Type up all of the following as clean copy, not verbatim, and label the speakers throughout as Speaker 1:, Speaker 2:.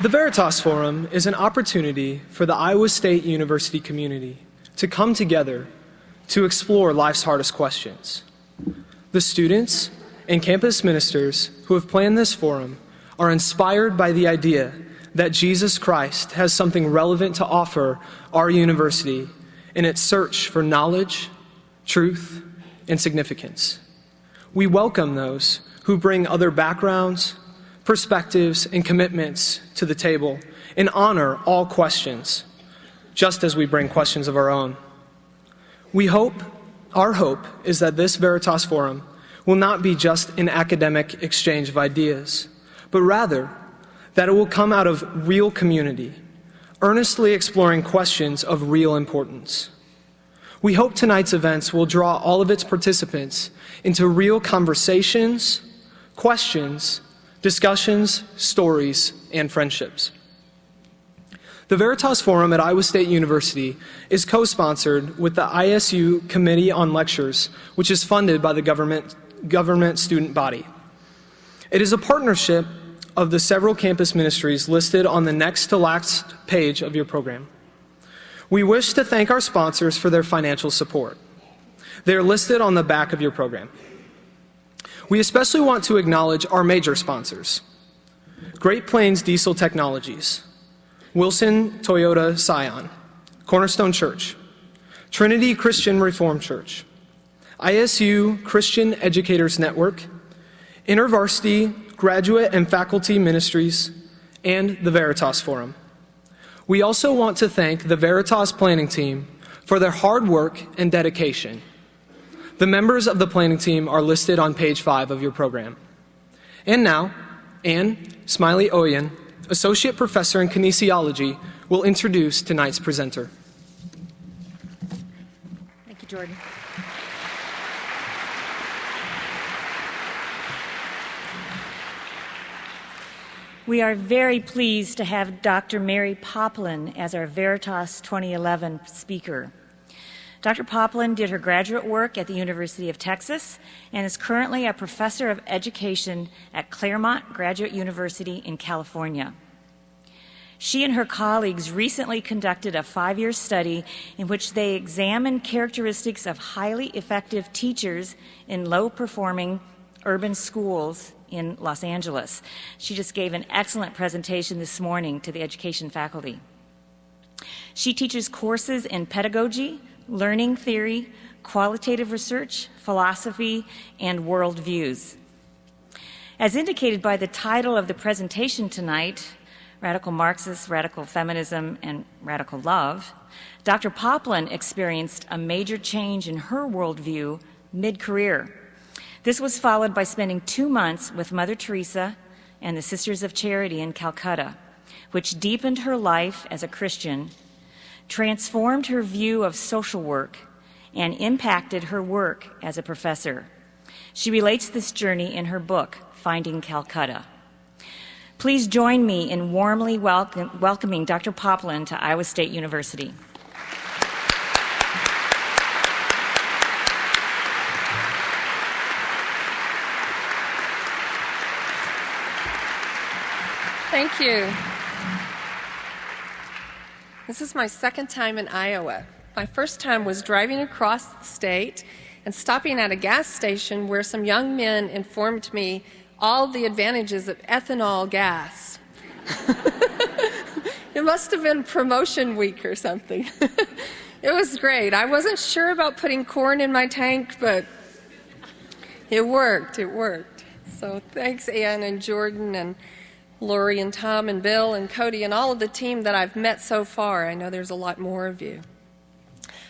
Speaker 1: The Veritas Forum is an opportunity for the Iowa State University community to come together to explore life's hardest questions. The students and campus ministers who have planned this forum are inspired by the idea that Jesus Christ has something relevant to offer our university in its search for knowledge, truth, and significance. We welcome those who bring other backgrounds, perspectives, and commitments to the table and honor all questions, just as we bring questions of our own. Our hope is that this Veritas Forum will not be just an academic exchange of ideas, but rather that it will come out of real community, earnestly exploring questions of real importance. We hope tonight's events will draw all of its participants into real conversations, questions, discussions, stories, and friendships. The Veritas Forum at Iowa State University is co-sponsored with the ISU Committee on Lectures, which is funded by the government student body. It is a partnership of the several campus ministries listed on the next to last page of your program. We wish to thank our sponsors for their financial support. They are listed on the back of your program. We especially want to acknowledge our major sponsors: Great Plains Diesel Technologies, Wilson Toyota Scion, Cornerstone Church, Trinity Christian Reformed Church, ISU Christian Educators Network, InterVarsity Graduate and Faculty Ministries, and the Veritas Forum. We also want to thank the Veritas planning team for their hard work and dedication. The members of the planning team are listed on page 5 of your program. And now, Anne Smiley Oyen, Associate Professor in Kinesiology, will introduce tonight's presenter.
Speaker 2: Thank you, Jordan. We are very pleased to have Dr. Mary Poplin as our Veritas 2011 speaker. Dr. Poplin did her graduate work at the University of Texas and is currently a professor of education at Claremont Graduate University in California. She and her colleagues recently conducted a 5-year study in which they examined characteristics of highly effective teachers in low-performing urban schools in Los Angeles. She just gave an excellent presentation this morning to the education faculty. She teaches courses in pedagogy, learning theory, qualitative research, philosophy, and worldviews. As indicated by the title of the presentation tonight, Radical Marxist, Radical Feminism, and Radical Love, Dr. Poplin experienced a major change in her worldview mid-career. This was followed by spending 2 months with Mother Teresa and the Sisters of Charity in Calcutta, which deepened her life as a Christian, transformed her view of social work, and impacted her work as a professor. She relates this journey in her book, Finding Calcutta. Please join me in warmly welcoming Dr. Poplin to Iowa State University.
Speaker 3: Thank you. This is my second time in Iowa. My first time was driving across the state and stopping at a gas station where some young men informed me all the advantages of ethanol gas. It must have been promotion week or something. It was great. I wasn't sure about putting corn in my tank, but it worked. So thanks, Ann and Jordan and Lori and Tom and Bill and Cody and all of the team that I've met so far. I know there's a lot more of you.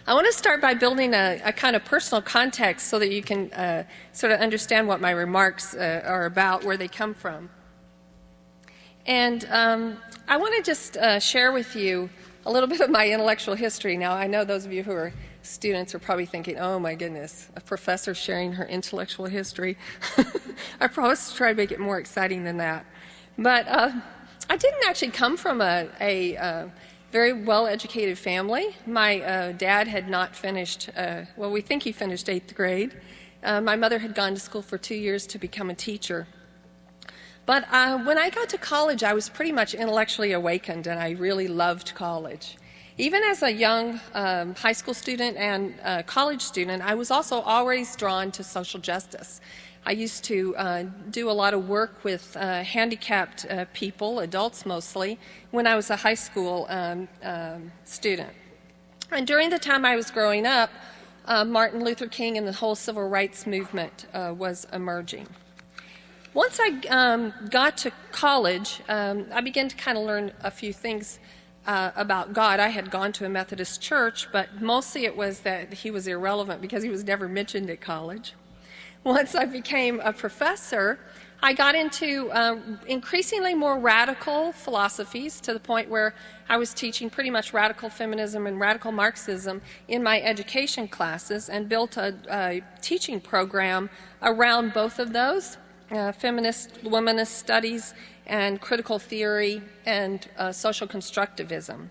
Speaker 3: I want to start by building a kind of personal context so that you can sort of understand what my remarks are about, where they come from. And I want to just share with you a little bit of my intellectual history. Now, I know those of you who are students are probably thinking, oh my goodness, a professor sharing her intellectual history. I promise to try to make it more exciting than that. But I didn't actually come from a very well-educated family. My dad had not finished, well, we think he finished 8th grade. My mother had gone to school for 2 years to become a teacher. But when I got to college, I was pretty much intellectually awakened, and I really loved college. Even as a young high school student and college student, I was also always drawn to social justice. I used to do a lot of work with handicapped people, adults mostly, when I was a high school student. And during the time I was growing up, Martin Luther King and the whole civil rights movement was emerging. Once I got to college, I began to kind of learn a few things about God. I had gone to a Methodist church, but mostly it was that he was irrelevant because he was never mentioned at college. Once I became a professor, I got into increasingly more radical philosophies, to the point where I was teaching pretty much radical feminism and radical Marxism in my education classes, and built a teaching program around both of those, feminist, womanist studies, and critical theory, and social constructivism.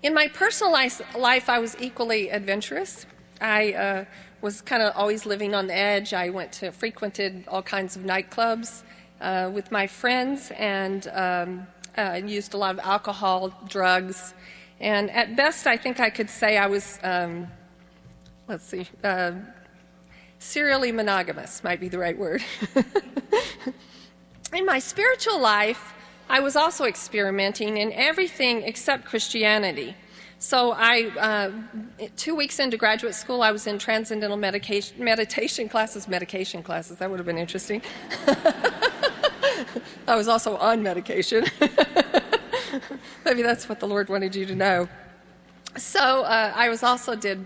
Speaker 3: In my personal life, I was equally adventurous. I was kind of always living on the edge. I frequented all kinds of nightclubs with my friends, and used a lot of alcohol, drugs, and at best I think I could say I was, serially monogamous might be the right word. In my spiritual life, I was also experimenting in everything except Christianity. So 2 weeks into graduate school, I was in transcendental meditation classes, that would have been interesting. I was also on medication. Maybe that's what the Lord wanted you to know. So I did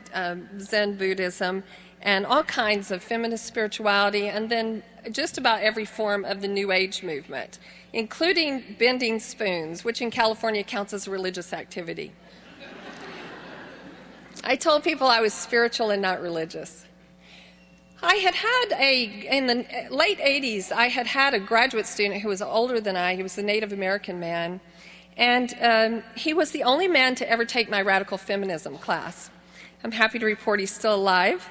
Speaker 3: Zen Buddhism and all kinds of feminist spirituality, and then just about every form of the New Age movement, including bending spoons, which in California counts as a religious activity. I told people I was spiritual and not religious. In the late 80s, I had a graduate student who was older than I. He was a Native American man, and he was the only man to ever take my radical feminism class. I'm happy to report he's still alive.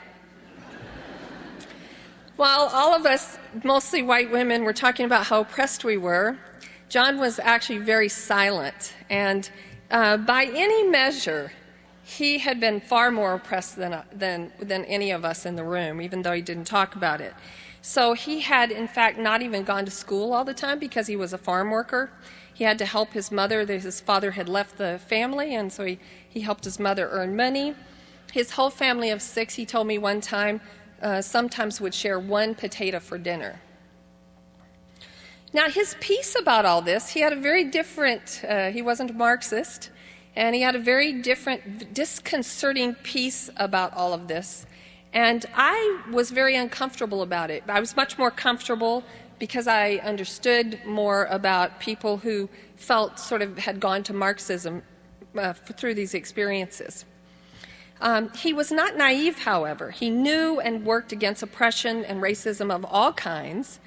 Speaker 3: While all of us, mostly white women, were talking about how oppressed we were, John was actually very silent, and by any measure, he had been far more oppressed than any of us in the room, even though he didn't talk about it. So he had, in fact, not even gone to school all the time because he was a farm worker. He had to help his mother. His father had left the family, and so he helped his mother earn money. His whole family of 6, he told me one time, sometimes would share one potato for dinner. Now, his piece about all this, he had a very different, he wasn't a Marxist, and he had a very different, disconcerting piece about all of this. And I was very uncomfortable about it. I was much more comfortable because I understood more about people who felt sort of had gone to Marxism through these experiences. He was not naive, however. He knew and worked against oppression and racism of all kinds.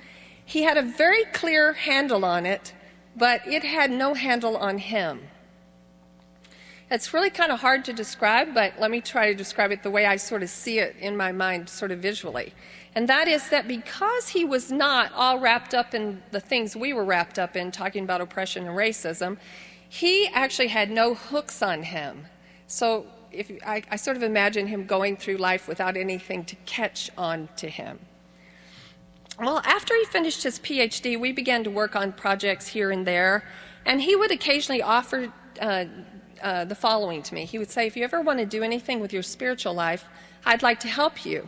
Speaker 3: He had a very clear handle on it, but it had no handle on him. It's really kind of hard to describe, but let me try to describe it the way I sort of see it in my mind, sort of visually. And that is that because he was not all wrapped up in the things we were wrapped up in, talking about oppression and racism, he actually had no hooks on him. So I sort of imagine him going through life without anything to catch on to him. Well, after he finished his PhD, we began to work on projects here and there, and he would occasionally offer the following to me. He would say, if you ever want to do anything with your spiritual life, I'd like to help you.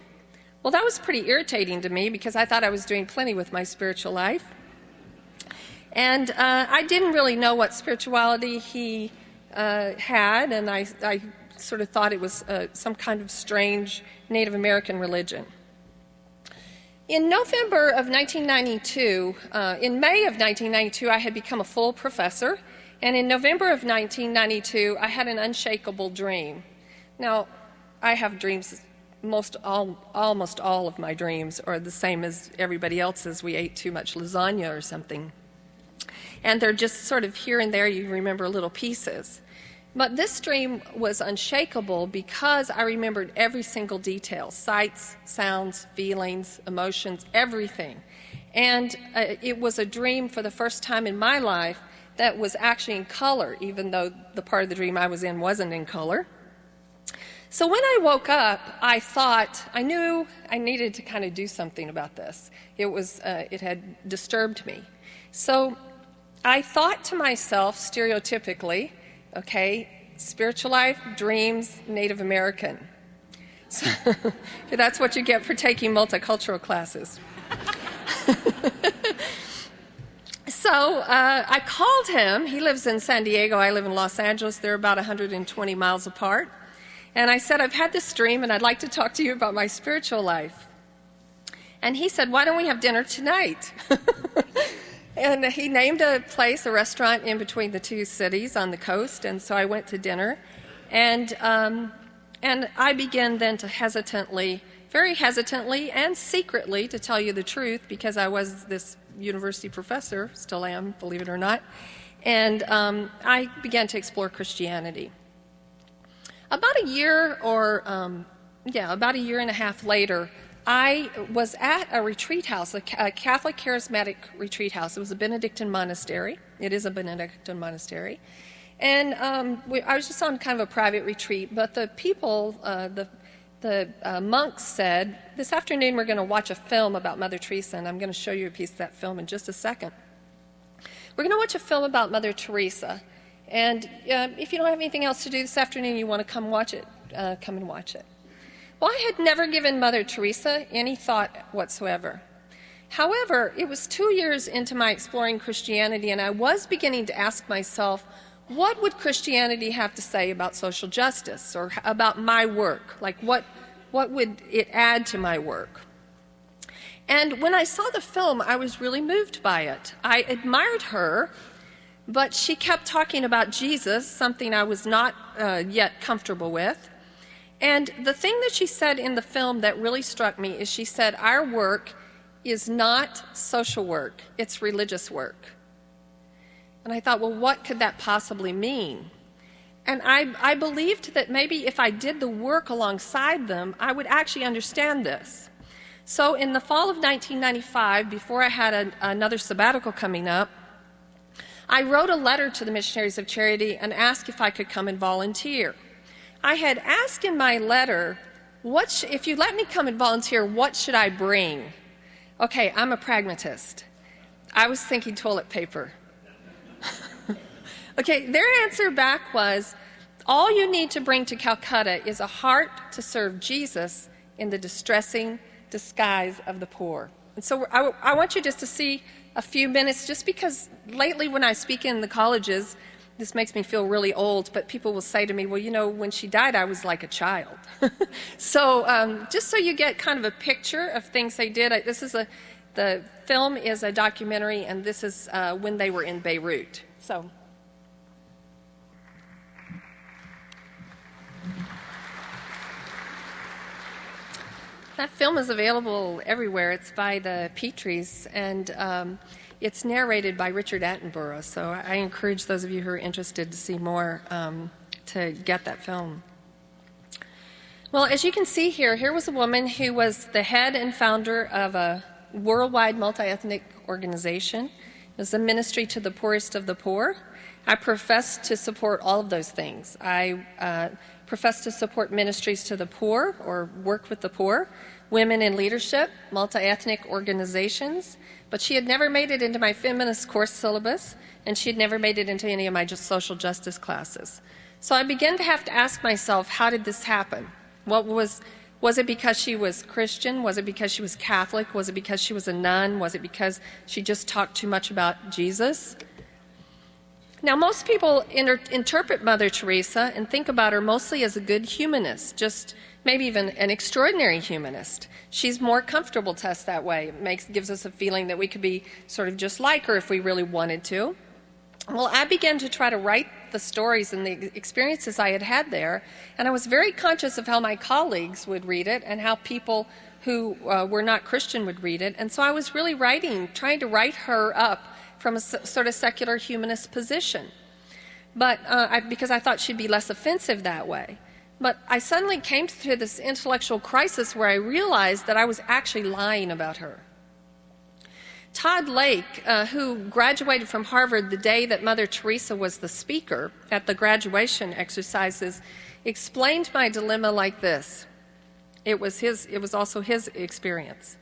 Speaker 3: Well, that was pretty irritating to me because I thought I was doing plenty with my spiritual life. And I didn't really know what spirituality he had, and I sort of thought it was some kind of strange Native American religion. In November of 1992, in May of 1992, I had become a full professor. And in November of 1992, I had an unshakable dream. Now, I have dreams, almost all of my dreams are the same as everybody else's. We ate too much lasagna or something. And they're just sort of here and there, you remember little pieces. But this dream was unshakable because I remembered every single detail, sights, sounds, feelings, emotions, everything. And it was a dream for the first time in my life that was actually in color, even though the part of the dream I was in wasn't in color. So when I woke up, I thought, I knew I needed to kind of do something about this. It had disturbed me. So I thought to myself, stereotypically, okay, spiritual life, dreams, Native American. So that's what you get for taking multicultural classes. So I called him. He lives in San Diego. I live in Los Angeles. They're about 120 miles apart. And I said, I've had this dream, and I'd like to talk to you about my spiritual life. And he said, why don't we have dinner tonight? And he named a place, a restaurant in between the two cities on the coast. And so I went to dinner. And I began then to very hesitantly and secretly, to tell you the truth, because I was this university professor, still am, believe it or not, and I began to explore Christianity. About a year and a half later, I was at a retreat house, a Catholic charismatic retreat house. It was a Benedictine monastery. It is a Benedictine monastery. And I was just on kind of a private retreat, but the people, the monks said, this afternoon we're going to watch a film about Mother Teresa, and I'm going to show you a piece of that film in just a second. We're going to watch a film about Mother Teresa, and if you don't have anything else to do this afternoon, you want to come watch it, come and watch it. Well, I had never given Mother Teresa any thought whatsoever. However, it was 2 years into my exploring Christianity, and I was beginning to ask myself, what would Christianity have to say about social justice or about my work? Like, what would it add to my work? And when I saw the film, I was really moved by it. I admired her, but she kept talking about Jesus, something I was not yet comfortable with. And the thing that she said in the film that really struck me is she said, our work is not social work, it's religious work. And I thought, well, what could that possibly mean? And I believed that maybe if I did the work alongside them, I would actually understand this. So in the fall of 1995, before I had another sabbatical coming up, I wrote a letter to the Missionaries of Charity and asked if I could come and volunteer. I had asked in my letter, if you let me come and volunteer, what should I bring? Okay, I'm a pragmatist. I was thinking toilet paper. Okay, their answer back was, all you need to bring to Calcutta is a heart to serve Jesus in the distressing disguise of the poor. And so I want you just to see a few minutes, just because lately when I speak in the colleges, this makes me feel really old, but people will say to me, well, you know, when she died, I was like a child. So just so you get kind of a picture of things they did, the film is a documentary, and this is when they were in Beirut. So. That film is available everywhere. It's by the Petries, and it's narrated by Richard Attenborough. So I encourage those of you who are interested to see more to get that film. Well, as you can see here was a woman who was the head and founder of a worldwide multi-ethnic organization. It was a ministry to the poorest of the poor. I profess to support all of those things. I profess to support ministries to the poor or work with the poor, women in leadership, multi-ethnic organizations, but she had never made it into my feminist course syllabus, and she had never made it into any of my social justice classes. So I began to have to ask myself, how did this happen? Was it because she was Christian? Was it because she was Catholic? Was it because she was a nun? Was it because she just talked too much about Jesus? Now, most people interpret Mother Teresa and think about her mostly as a good humanist, just maybe even an extraordinary humanist. She's more comfortable to us that way. It gives us a feeling that we could be sort of just like her if we really wanted to. Well, I began to try to write the stories and the experiences I had had there, and I was very conscious of how my colleagues would read it and how people who were not Christian would read it. And so I was really trying to write her up from a sort of secular humanist position. but because I thought she'd be less offensive that way. But I suddenly came to this intellectual crisis where I realized that I was actually lying about her. Todd Lake, who graduated from Harvard the day that Mother Teresa was the speaker at the graduation exercises, explained my dilemma like this. It was also his experience.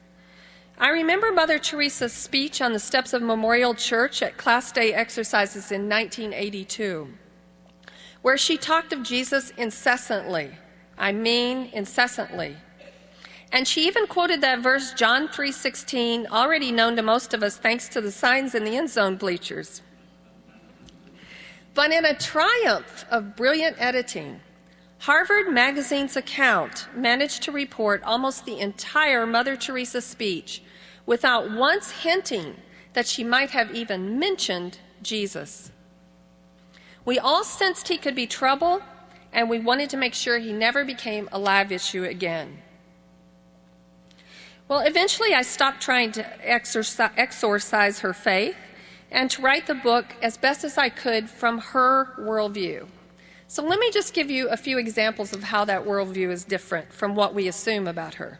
Speaker 3: I remember Mother Teresa's speech on the steps of Memorial Church at Class Day exercises in 1982, where she talked of Jesus incessantly. I mean incessantly. And she even quoted that verse, John 3:16, already known to most of us thanks to the signs in the end zone bleachers. But in a triumph of brilliant editing, Harvard Magazine's account managed to report almost the entire Mother Teresa speech without once hinting that she might have even mentioned Jesus. We all sensed he could be trouble, and we wanted to make sure he never became a live issue again. Well, eventually I stopped trying to exorcise her faith and to write the book as best as I could from her worldview. So let me just give you a few examples of how that worldview is different from what we assume about her.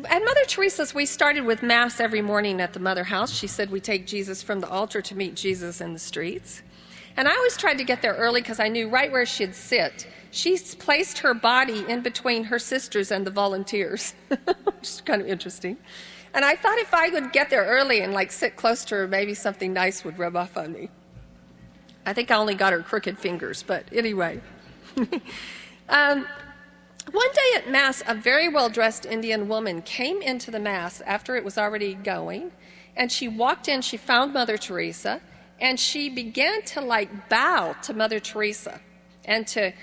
Speaker 3: At Mother Teresa's, we started with Mass every morning at the Mother House. She said we take Jesus from the altar to meet Jesus in the streets. And I always tried to get there early because I knew right where she'd sit. She placed her body in between her sisters and the volunteers, which is kind of interesting. And I thought if I would get there early and sit close to her, maybe something nice would rub off on me. I think I only got her crooked fingers, but anyway. One day at Mass, a very well-dressed Indian woman came into the Mass after it was already going, and she walked in, she found Mother Teresa, and she began to bow to Mother Teresa and to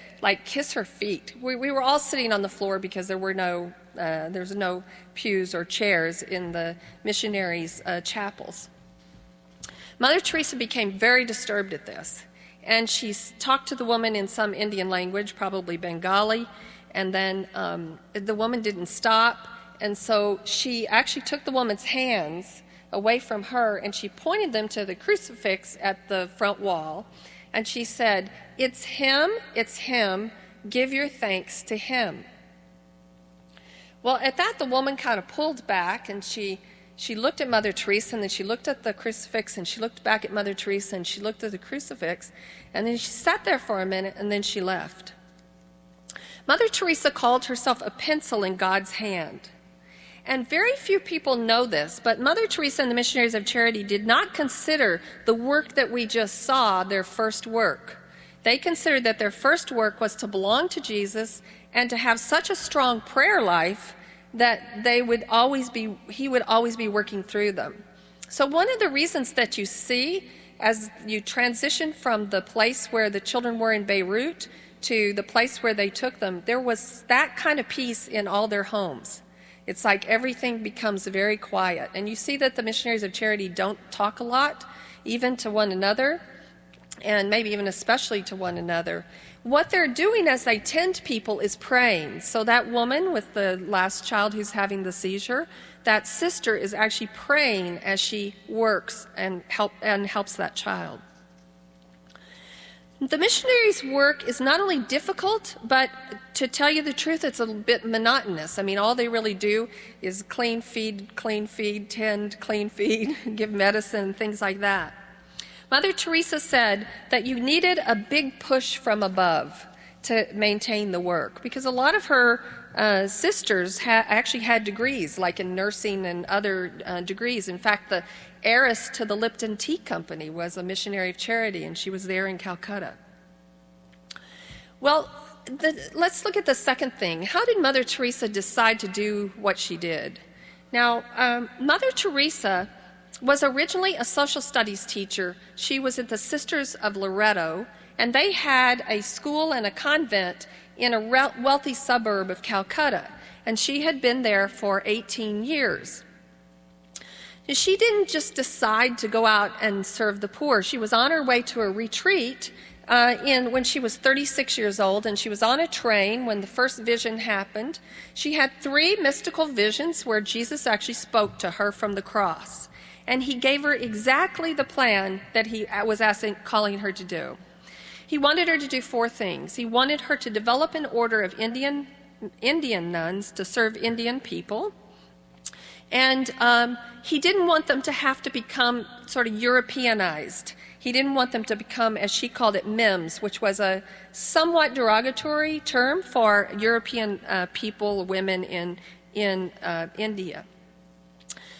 Speaker 3: kiss her feet. We were all sitting on the floor because there was no pews or chairs in the missionaries' chapels. Mother Teresa became very disturbed at this, and she talked to the woman in some Indian language, probably Bengali, and then the woman didn't stop, and so she actually took the woman's hands away from her, and she pointed them to the crucifix at the front wall, and she said, it's him, give your thanks to him. Well, at that, the woman kind of pulled back, and she looked at Mother Teresa, and then she looked at the crucifix, and she looked back at Mother Teresa, and she looked at the crucifix, and then she sat there for a minute, and then she left. Mother Teresa called herself a pencil in God's hand. And very few people know this, but Mother Teresa and the Missionaries of Charity did not consider the work that we just saw their first work. They considered that their first work was to belong to Jesus and to have such a strong prayer life that he would always be working through them. So one of the reasons that you see as you transition from the place where the children were in Beirut to the place where they took them, there was that kind of peace in all their homes. It's like everything becomes very quiet. And you see that the Missionaries of Charity don't talk a lot, even to one another, and maybe even especially to one another. What they're doing as they tend people is praying. So that woman with the last child who's having the seizure, that sister is actually praying as she works and helps that child. The missionaries' work is not only difficult, but to tell you the truth, it's a bit monotonous. I mean, all they really do is clean feed, tend, clean feed, give medicine, things like that. Mother Teresa said that you needed a big push from above to maintain the work, because a lot of her sisters actually had degrees, like in nursing and other degrees. In fact, the heiress to the Lipton Tea Company was a missionary of charity, and she was there in Calcutta. Well, let's look at the second thing. How did Mother Teresa decide to do what she did? Now, Mother Teresa was originally a social studies teacher. She was at the Sisters of Loretto, and they had a school and a convent in a wealthy suburb of Calcutta, and she had been there for 18 years. She didn't just decide to go out and serve the poor. She was on her way to a retreat when she was 36 years old, and she was on a train when the first vision happened. She had 3 mystical visions where Jesus actually spoke to her from the cross. And he gave her exactly the plan that he was calling her to do. He wanted her to do 4 things. He wanted her to develop an order of Indian nuns to serve Indian people. And he didn't want them to have to become sort of Europeanized. He didn't want them to become, as she called it, MIMS, which was a somewhat derogatory term for European people, women in India.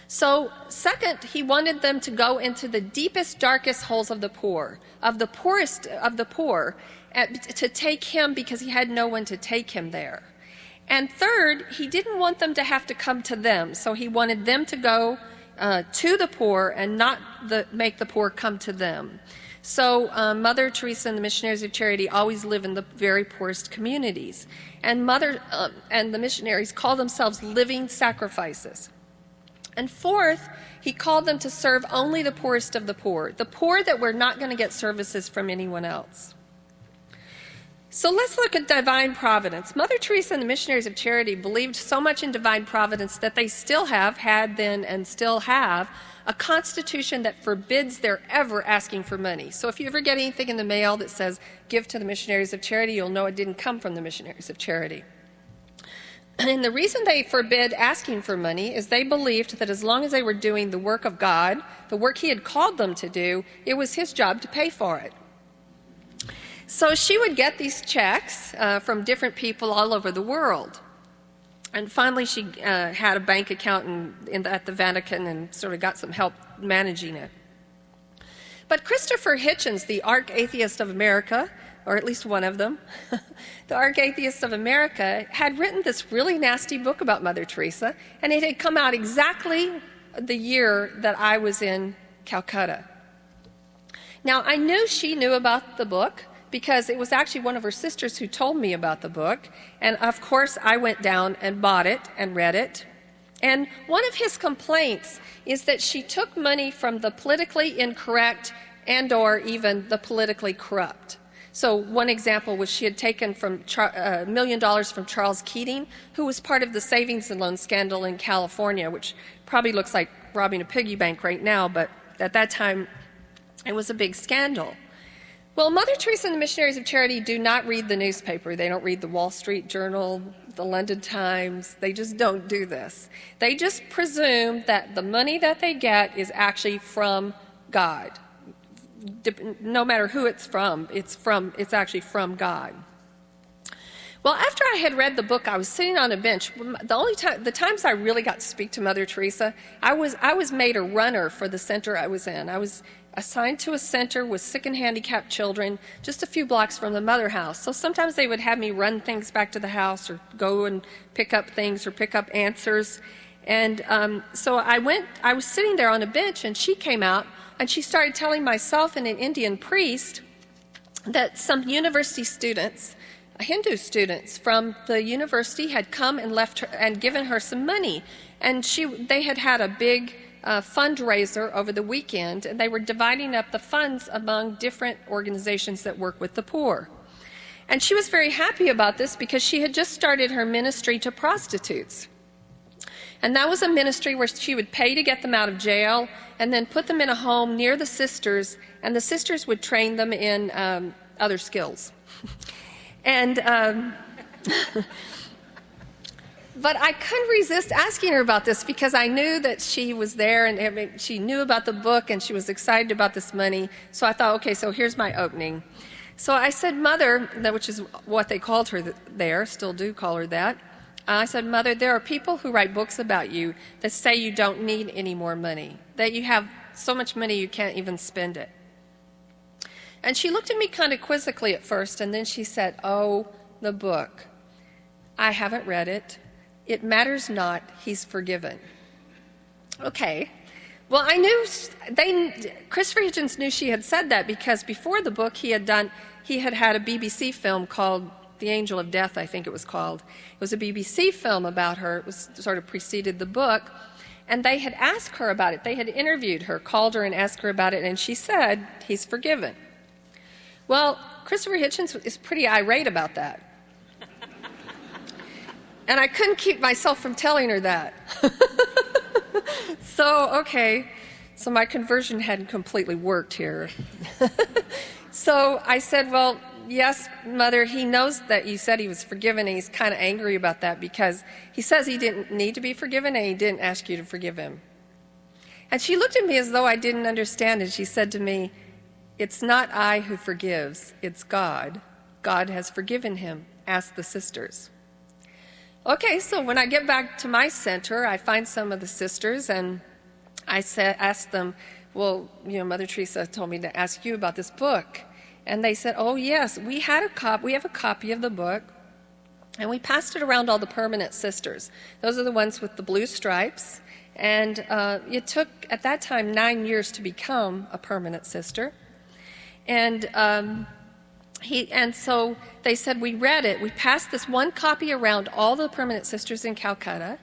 Speaker 3: So, second, he wanted them to go into the deepest, darkest holes of the poor, of the poorest of the poor, to take him because he had no one to take him there. And third, he didn't want them to have to come to them, so he wanted them to go to the poor and not make the poor come to them. So Mother Teresa and the Missionaries of Charity always live in the very poorest communities. And the missionaries call themselves living sacrifices. And fourth, he called them to serve only the poorest of the poor that were not going to get services from anyone else. So let's look at divine providence. Mother Teresa and the Missionaries of Charity believed so much in divine providence that they still had then and still have, a constitution that forbids their ever asking for money. So if you ever get anything in the mail that says, give to the Missionaries of Charity, you'll know it didn't come from the Missionaries of Charity. And the reason they forbid asking for money is they believed that as long as they were doing the work of God, the work he had called them to do, it was his job to pay for it. So she would get these checks from different people all over the world. And finally she had a bank account at the Vatican and sort of got some help managing it. But Christopher Hitchens, the arch-atheist of America, or at least one of them, the arch-atheist of America, had written this really nasty book about Mother Teresa, and it had come out exactly the year that I was in Calcutta. Now, I knew she knew about the book because it was actually one of her sisters who told me about the book, and of course I went down and bought it and read it. And one of his complaints is that she took money from the politically incorrect and or even the politically corrupt. So one example was she had taken $1 million from Charles Keating, who was part of the savings and loan scandal in California, which probably looks like robbing a piggy bank right now, but at that time it was a big scandal. Well, Mother Teresa and the Missionaries of Charity do not read the newspaper. They don't read the Wall Street Journal, the London Times. They just don't do this. They just presume that the money that they get is actually from God. No matter who it's actually from God. Well, after I had read the book, I was sitting on a bench. The times I really got to speak to Mother Teresa, I was made a runner for the center I was in. I was assigned to a center with sick and handicapped children just a few blocks from the mother house. So sometimes they would have me run things back to the house or go and pick up things or pick up answers. And so I was sitting there on a bench, and she came out and she started telling myself and an Indian priest that some university students, Hindu students from the university, had come and left her and given her some money. And they had a big fundraiser over the weekend, and they were dividing up the funds among different organizations that work with the poor. And she was very happy about this because she had just started her ministry to prostitutes. And that was a ministry where she would pay to get them out of jail and then put them in a home near the sisters, and the sisters would train them in other skills. And but I couldn't resist asking her about this because I knew that she was there and she knew about the book and she was excited about this money. So I thought, okay, so here's my opening. So I said, Mother, which is what they called her there, still do call her that. I said, Mother, there are people who write books about you that say you don't need any more money, that you have so much money you can't even spend it. And she looked at me kind of quizzically at first, and then she said, oh, the book. I haven't read it. It matters not. He's forgiven. Okay. Well, I knew, Christopher Hitchens knew she had said that because before the book he had had a BBC film called The Angel of Death, I think it was called. It was a BBC film about her. It was sort of preceded the book. And they had asked her about it. They had interviewed her, called her and asked her about it, and she said, he's forgiven. Well, Christopher Hitchens is pretty irate about that. And I couldn't keep myself from telling her that. So, okay. So my conversion hadn't completely worked here. So I said, well, yes, Mother, he knows that you said he was forgiven, and he's kind of angry about that because he says he didn't need to be forgiven and he didn't ask you to forgive him. And she looked at me as though I didn't understand, and she said to me, it's not I who forgives, it's God. God has forgiven him. Ask the sisters. Okay, so when I get back to my center, I find some of the sisters, and I asked them, well, Mother Teresa told me to ask you about this book. And they said, oh, yes, we have a copy of the book, and we passed it around all the permanent sisters. Those are the ones with the blue stripes. And it took, at that time, 9 years to become a permanent sister. And so they said, we read it. We passed this one copy around all the permanent sisters in Calcutta,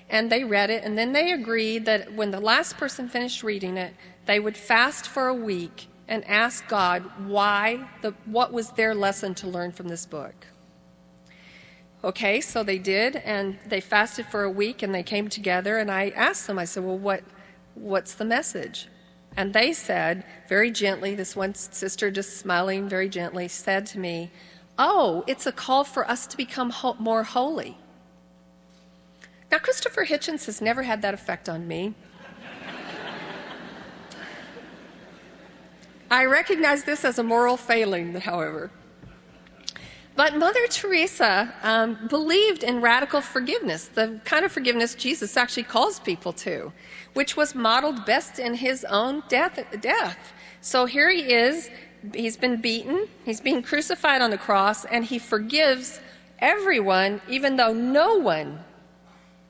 Speaker 3: and they read it, and then they agreed that when the last person finished reading it, they would fast for a week and ask God what was their lesson to learn from this book. Okay, so they did, and they fasted for a week, and they came together, and I asked them, I said, well, what's the message? And they said, very gently, this one sister just smiling very gently, said to me, oh, it's a call for us to become more holy. Now, Christopher Hitchens has never had that effect on me. I recognize this as a moral failing, however. But Mother Teresa believed in radical forgiveness, the kind of forgiveness Jesus actually calls people to, which was modeled best in his own death. So here he is, he's been beaten, he's being crucified on the cross, and he forgives everyone, even though no one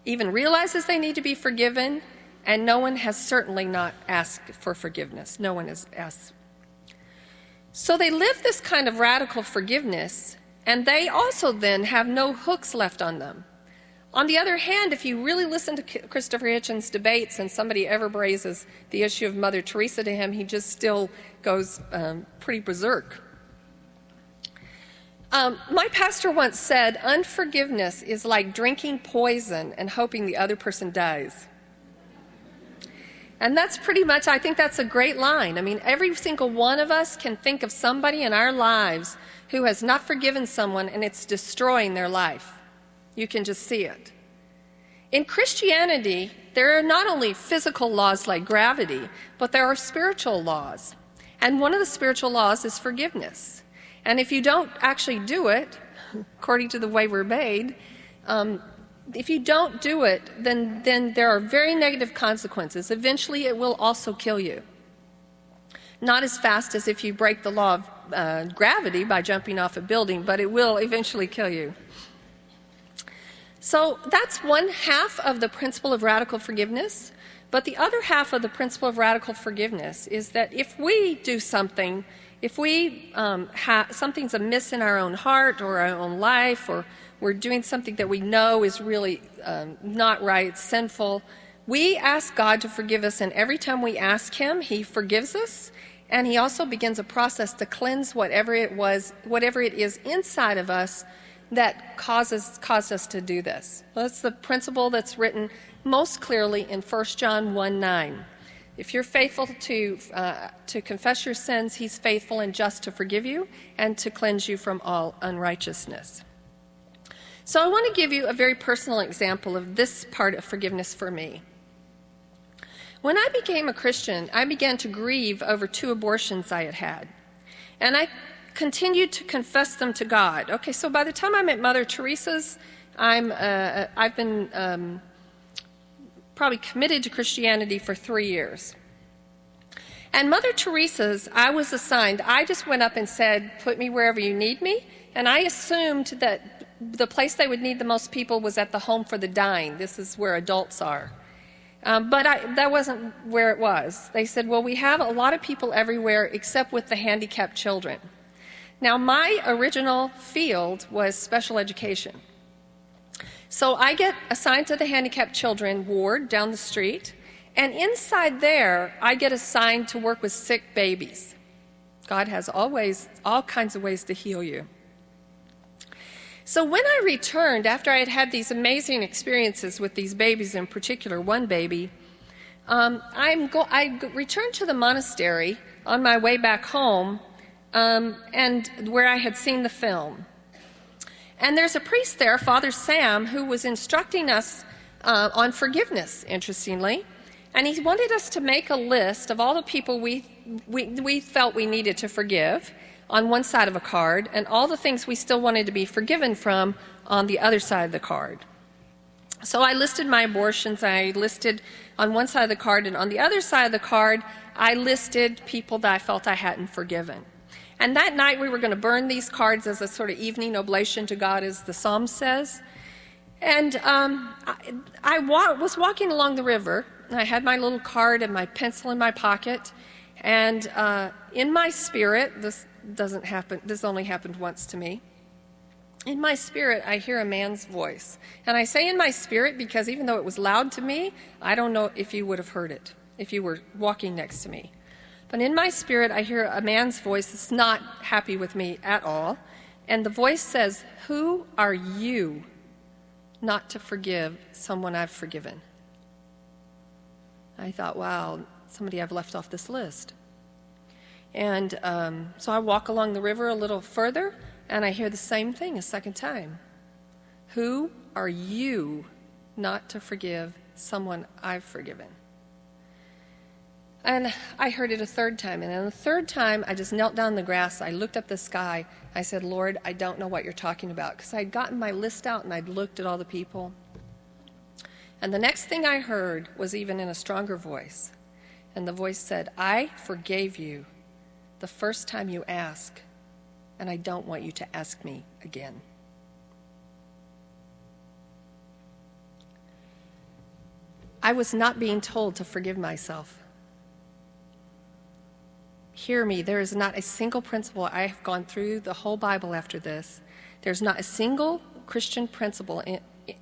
Speaker 3: even realizes they need to be forgiven, and no one has certainly not asked for forgiveness. No one has asked. So they live this kind of radical forgiveness, and they also then have no hooks left on them. On the other hand, if you really listen to Christopher Hitchens' debates and somebody ever raises the issue of Mother Teresa to him, he just still goes pretty berserk. My pastor once said, unforgiveness is like drinking poison and hoping the other person dies. And that's pretty much, I think that's a great line. I mean, every single one of us can think of somebody in our lives who has not forgiven someone, and it's destroying their life. You can just see it. In Christianity, there are not only physical laws like gravity, but there are spiritual laws. And one of the spiritual laws is forgiveness. And if you don't actually do it, according to the way we're made, if you don't do it, then there are very negative consequences. Eventually, it will also kill you. Not as fast as if you break the law of gravity by jumping off a building, but it will eventually kill you. So that's one half of the principle of radical forgiveness. But the other half of the principle of radical forgiveness is that if we do something, if we something's amiss in our own heart or our own life, or we're doing something that we know is really not right, sinful, we ask God to forgive us, and every time we ask him, he forgives us, and he also begins a process to cleanse whatever it is inside of us that caused us to do this. That's the principle that's written most clearly in 1 John 1:9. If you're faithful to confess your sins, he's faithful and just to forgive you and to cleanse you from all unrighteousness. So I want to give you a very personal example of this part of forgiveness for me. When I became a Christian, I began to grieve over 2 abortions I had had. And I continued to confess them to God. Okay, so by the time I'm at Mother Teresa's, I've been probably committed to Christianity for 3 years. And Mother Teresa's, I was assigned, I just went up and said, put me wherever you need me. And I assumed that the place they would need the most people was at the home for the dying. This is where adults are. But that wasn't where it was. They said, well, we have a lot of people everywhere except with the handicapped children. Now, my original field was special education. So I get assigned to the handicapped children ward down the street, and inside there, I get assigned to work with sick babies. God has always all kinds of ways to heal you. So when I returned, after I had had these amazing experiences with these babies, in particular one baby, I returned to the monastery on my way back home, and where I had seen the film. And there's a priest there, Father Sam, who was instructing us on forgiveness, interestingly. And he wanted us to make a list of all the people we felt we needed to forgive on one side of a card, and all the things we still wanted to be forgiven from on the other side of the card. So I listed my abortions, I listed on one side of the card, and on the other side of the card, I listed people that I felt I hadn't forgiven. And that night we were going to burn these cards as a sort of evening oblation to God, as the Psalm says. And I was walking along the river, and I had my little card and my pencil in my pocket, and in my spirit, this only happened once to me. In my spirit, I hear a man's voice. And I say in my spirit because even though it was loud to me, I don't know if you would have heard it, if you were walking next to me. But in my spirit, I hear a man's voice that's not happy with me at all. And the voice says, "Who are you not to forgive someone I've forgiven?" I thought, wow, somebody I've left off this list. And so I walk along the river a little further, and I hear the same thing a second time. "Who are you not to forgive someone I've forgiven?" And I heard it a third time. And then the third time, I just knelt down in the grass. I looked up the sky. I said, "Lord, I don't know what you're talking about." Because I'd gotten my list out and I'd looked at all the people. And the next thing I heard was even in a stronger voice. And the voice said, "I forgave you the first time you asked, and I don't want you to ask me again." I was not being told to forgive myself. Hear me, there is not a single principle. I have gone through the whole Bible after this. There's not a single Christian principle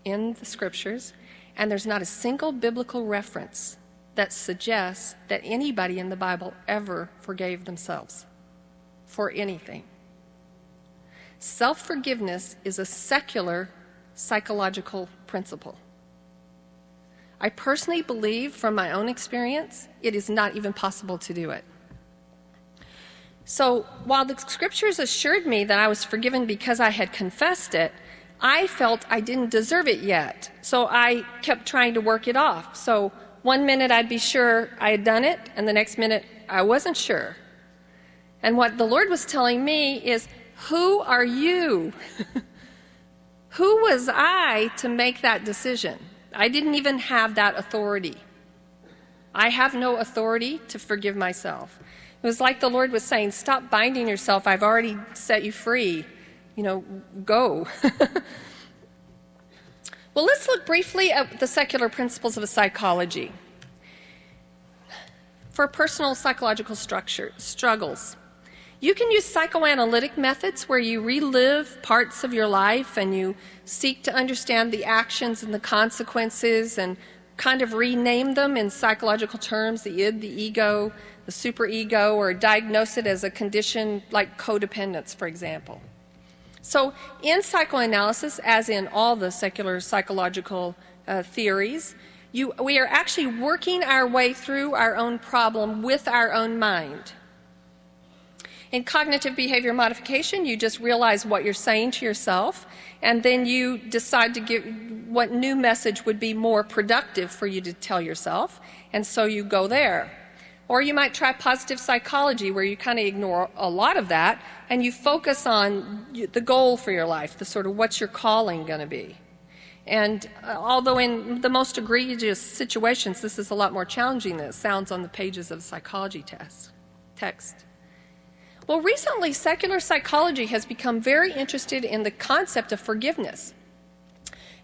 Speaker 3: in the scriptures, and there's not a single biblical reference that suggests that anybody in the Bible ever forgave themselves for anything. Self-forgiveness is a secular psychological principle. I personally believe, from my own experience, it is not even possible to do it. So while the scriptures assured me that I was forgiven because I had confessed it, I felt I didn't deserve it yet. So I kept trying to work it off. So one minute I'd be sure I had done it, and the next minute I wasn't sure. And what the Lord was telling me is, who are you? Who was I to make that decision? I didn't even have that authority. I have no authority to forgive myself. It was like the Lord was saying, stop binding yourself. I've already set you free. Go. Well, let's look briefly at the secular principles of psychology. For personal psychological struggles, you can use psychoanalytic methods where you relive parts of your life and you seek to understand the actions and the consequences and kind of rename them in psychological terms, the id, the ego, the superego, or diagnose it as a condition like codependence, for example. So in psychoanalysis, as in all the secular psychological theories, we are actually working our way through our own problem with our own mind. In cognitive behavior modification, you just realize what you're saying to yourself, and then you decide to give what new message would be more productive for you to tell yourself, and so you go there. Or you might try positive psychology, where you kind of ignore a lot of that, and you focus on the goal for your life, the sort of what's your calling going to be. And although in the most egregious situations, this is a lot more challenging than it sounds on the pages of psychology text. Well, recently, secular psychology has become very interested in the concept of forgiveness.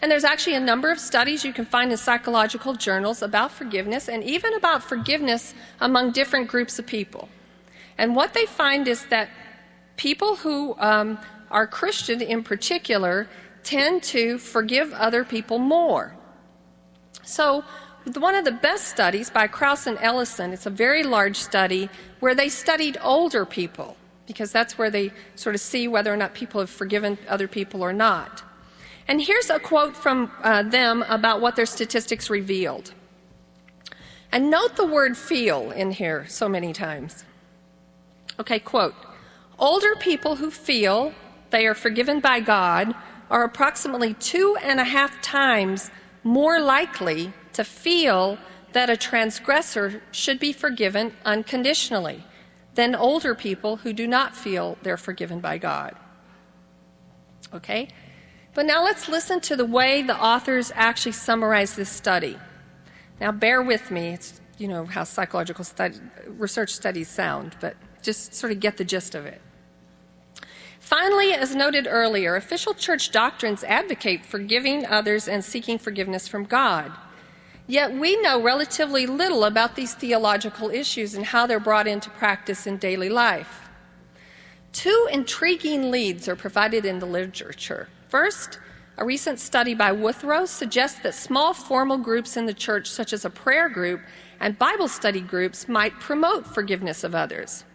Speaker 3: And there's actually a number of studies you can find in psychological journals about forgiveness, and even about forgiveness among different groups of people. And what they find is that people who are Christian in particular tend to forgive other people more. So one of the best studies by Krauss and Ellison, it's a very large study where they studied older people, because that's where they sort of see whether or not people have forgiven other people or not. And here's a quote from them about what their statistics revealed. And note the word feel in here so many times. Okay, quote, older people who feel they are forgiven by God are approximately 2.5 times more likely to feel that a transgressor should be forgiven unconditionally than older people who do not feel they're forgiven by God. Okay? But now let's listen to the way the authors actually summarize this study. Now bear with me, it's how psychological research studies sound, but just sort of get the gist of it. Finally, as noted earlier, official church doctrines advocate forgiving others and seeking forgiveness from God. Yet we know relatively little about these theological issues and how they're brought into practice in daily life. 2 intriguing leads are provided in the literature. First, a recent study by Withrow suggests that small formal groups in the church, such as a prayer group and Bible study groups, might promote forgiveness of others.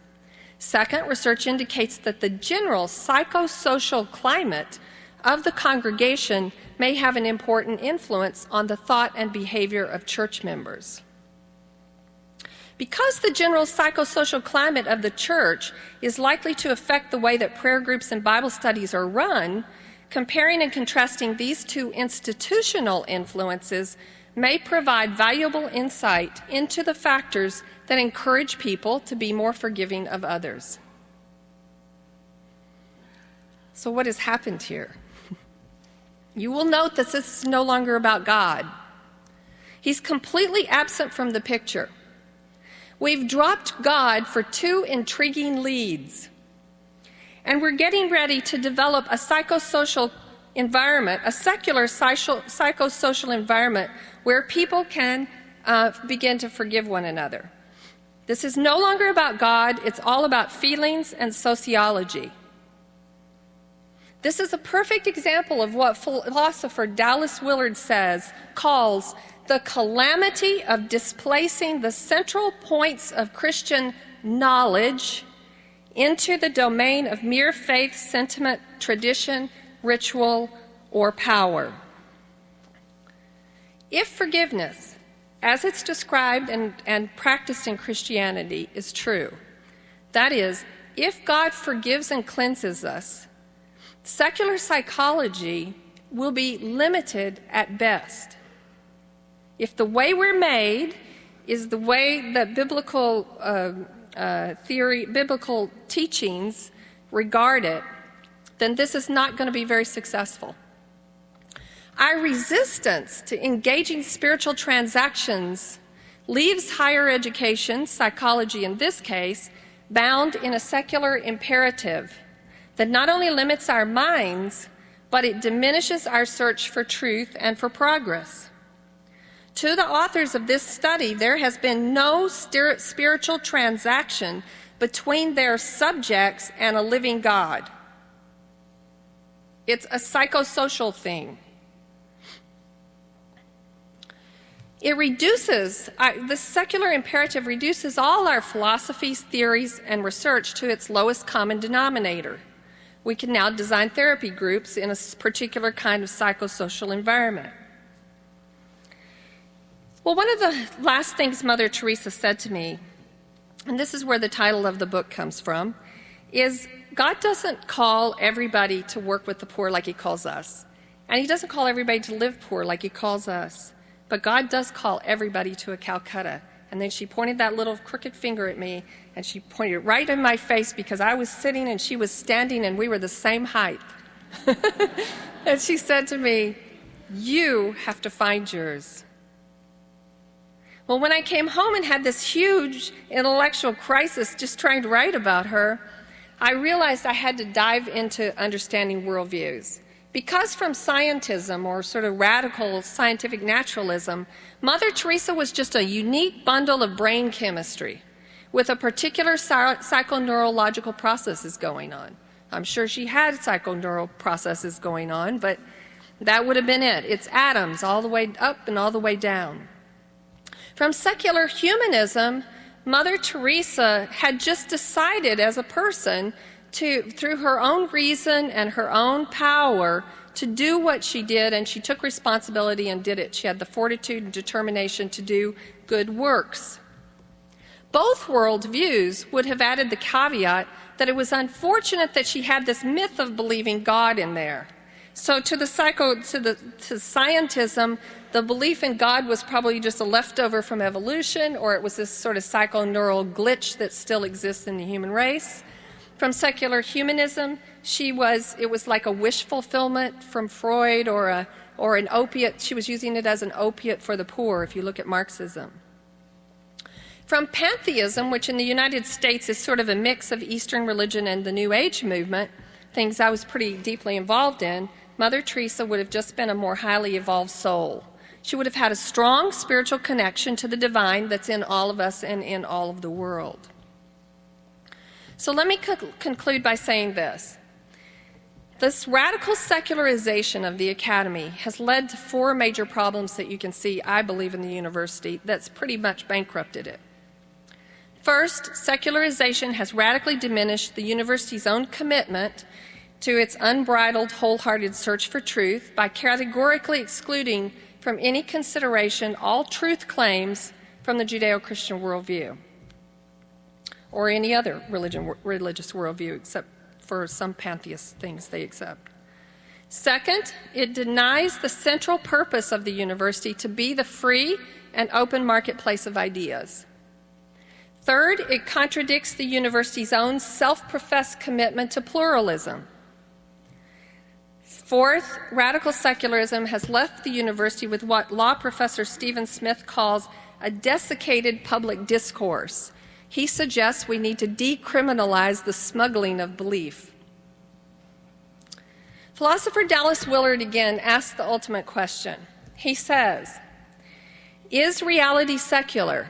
Speaker 3: Second, research indicates that the general psychosocial climate of the congregation may have an important influence on the thought and behavior of church members. Because the general psychosocial climate of the church is likely to affect the way that prayer groups and Bible studies are run, comparing and contrasting these 2 institutional influences may provide valuable insight into the factors that encourage people to be more forgiving of others. So what has happened here? You will note that this is no longer about God. He's completely absent from the picture. We've dropped God for 2 intriguing leads. And we're getting ready to develop a psychosocial environment, a secular psychosocial environment where people can begin to forgive one another. This is no longer about God, it's all about feelings and sociology. This is a perfect example of what philosopher Dallas Willard calls the calamity of displacing the central points of Christian knowledge into the domain of mere faith, sentiment, tradition, ritual, or power. If forgiveness, as it's described and practiced in Christianity, is true, that is, if God forgives and cleanses us, secular psychology will be limited at best. If the way we're made is the way that biblical biblical teachings regard it, then this is not going to be very successful. Our resistance to engaging spiritual transactions leaves higher education, psychology in this case, bound in a secular imperative that not only limits our minds, but it diminishes our search for truth and for progress. To the authors of this study, there has been no spiritual transaction between their subjects and a living God. It's a psychosocial thing. It reduces, the secular imperative reduces all our philosophies, theories, and research to its lowest common denominator. We can now design therapy groups in a particular kind of psychosocial environment. Well, one of the last things Mother Teresa said to me, and this is where the title of the book comes from, is God doesn't call everybody to work with the poor like He calls us. And He doesn't call everybody to live poor like He calls us. But God does call everybody to a Calcutta. And then she pointed that little crooked finger at me, and she pointed it right in my face because I was sitting and she was standing and we were the same height. And she said to me, "You have to find yours." Well, when I came home and had this huge intellectual crisis just trying to write about her, I realized I had to dive into understanding worldviews. Because from scientism, or sort of radical scientific naturalism, Mother Teresa was just a unique bundle of brain chemistry with a particular psychoneurological processes going on. I'm sure she had psychoneural processes going on, but that would have been it. It's atoms all the way up and all the way down. From secular humanism, Mother Teresa had just decided as a person to, through her own reason and her own power, to do what she did, and she took responsibility and did it. She had the fortitude and determination to do good works. Both worldviews would have added the caveat that it was unfortunate that she had this myth of believing God in there. So to scientism, the belief in God was probably just a leftover from evolution, or it was this sort of psychoneural glitch that still exists in the human race. From secular humanism, it was like a wish fulfillment from Freud, or an opiate. She was using it as an opiate for the poor, if you look at Marxism. From pantheism, which in the United States is sort of a mix of Eastern religion and the New Age movement, things I was pretty deeply involved in, Mother Teresa would have just been a more highly evolved soul. She would have had a strong spiritual connection to the divine that's in all of us and in all of the world. So let me conclude by saying this. This radical secularization of the academy has led to 4 major problems that you can see, I believe, in the university that's pretty much bankrupted it. First, secularization has radically diminished the university's own commitment to its unbridled, wholehearted search for truth by categorically excluding from any consideration all truth claims from the Judeo-Christian worldview or any other religious worldview, except for some pantheist things they accept. Second, it denies the central purpose of the university to be the free and open marketplace of ideas. Third, it contradicts the university's own self-professed commitment to pluralism. Fourth, radical secularism has left the university with what law professor Stephen Smith calls a desiccated public discourse. He suggests we need to decriminalize the smuggling of belief. Philosopher Dallas Willard again asks the ultimate question. He says, is reality secular?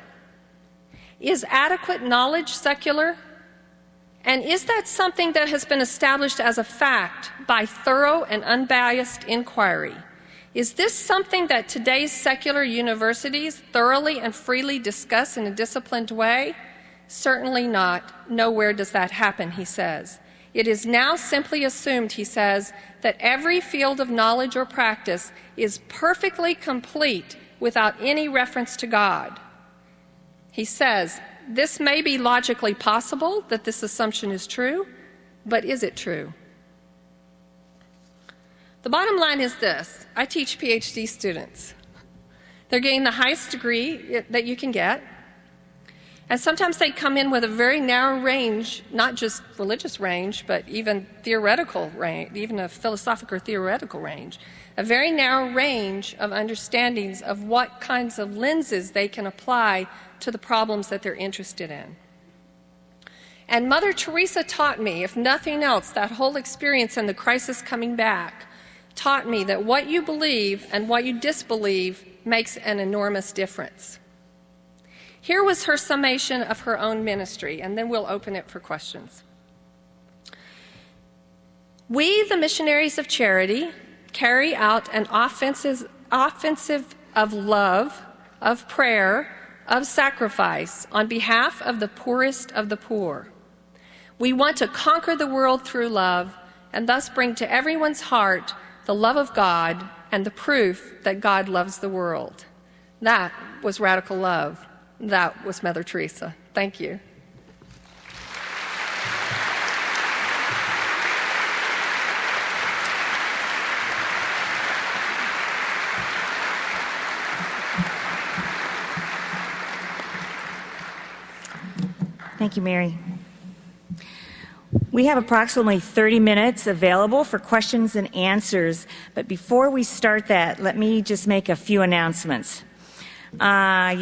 Speaker 3: Is adequate knowledge secular? And is that something that has been established as a fact by thorough and unbiased inquiry? Is this something that today's secular universities thoroughly and freely discuss in a disciplined way? Certainly not. Nowhere does that happen, he says. It is now simply assumed, he says, that every field of knowledge or practice is perfectly complete without any reference to God. He says, this may be logically possible that this assumption is true, but is it true? The bottom line is this. I teach PhD students. They're getting the highest degree that you can get. And sometimes they come in with a very narrow range, not just religious range, but even theoretical range, even a philosophical or theoretical range, a very narrow range of understandings of what kinds of lenses they can apply to the problems that they're interested in. And Mother Teresa taught me, if nothing else, that whole experience and the crisis coming back taught me that what you believe and what you disbelieve makes an enormous difference. Here was her summation of her own ministry, and then we'll open it for questions. We, the missionaries of charity, carry out an offensive of love, of prayer, of sacrifice on behalf of the poorest of the poor. We want to conquer the world through love and thus bring to everyone's heart the love of God and the proof that God loves the world. That was radical love. That was Mother Teresa. Thank you.
Speaker 2: Thank you, Mary. We have approximately 30 minutes available for questions and answers, but before we start that, let me just make a few announcements. You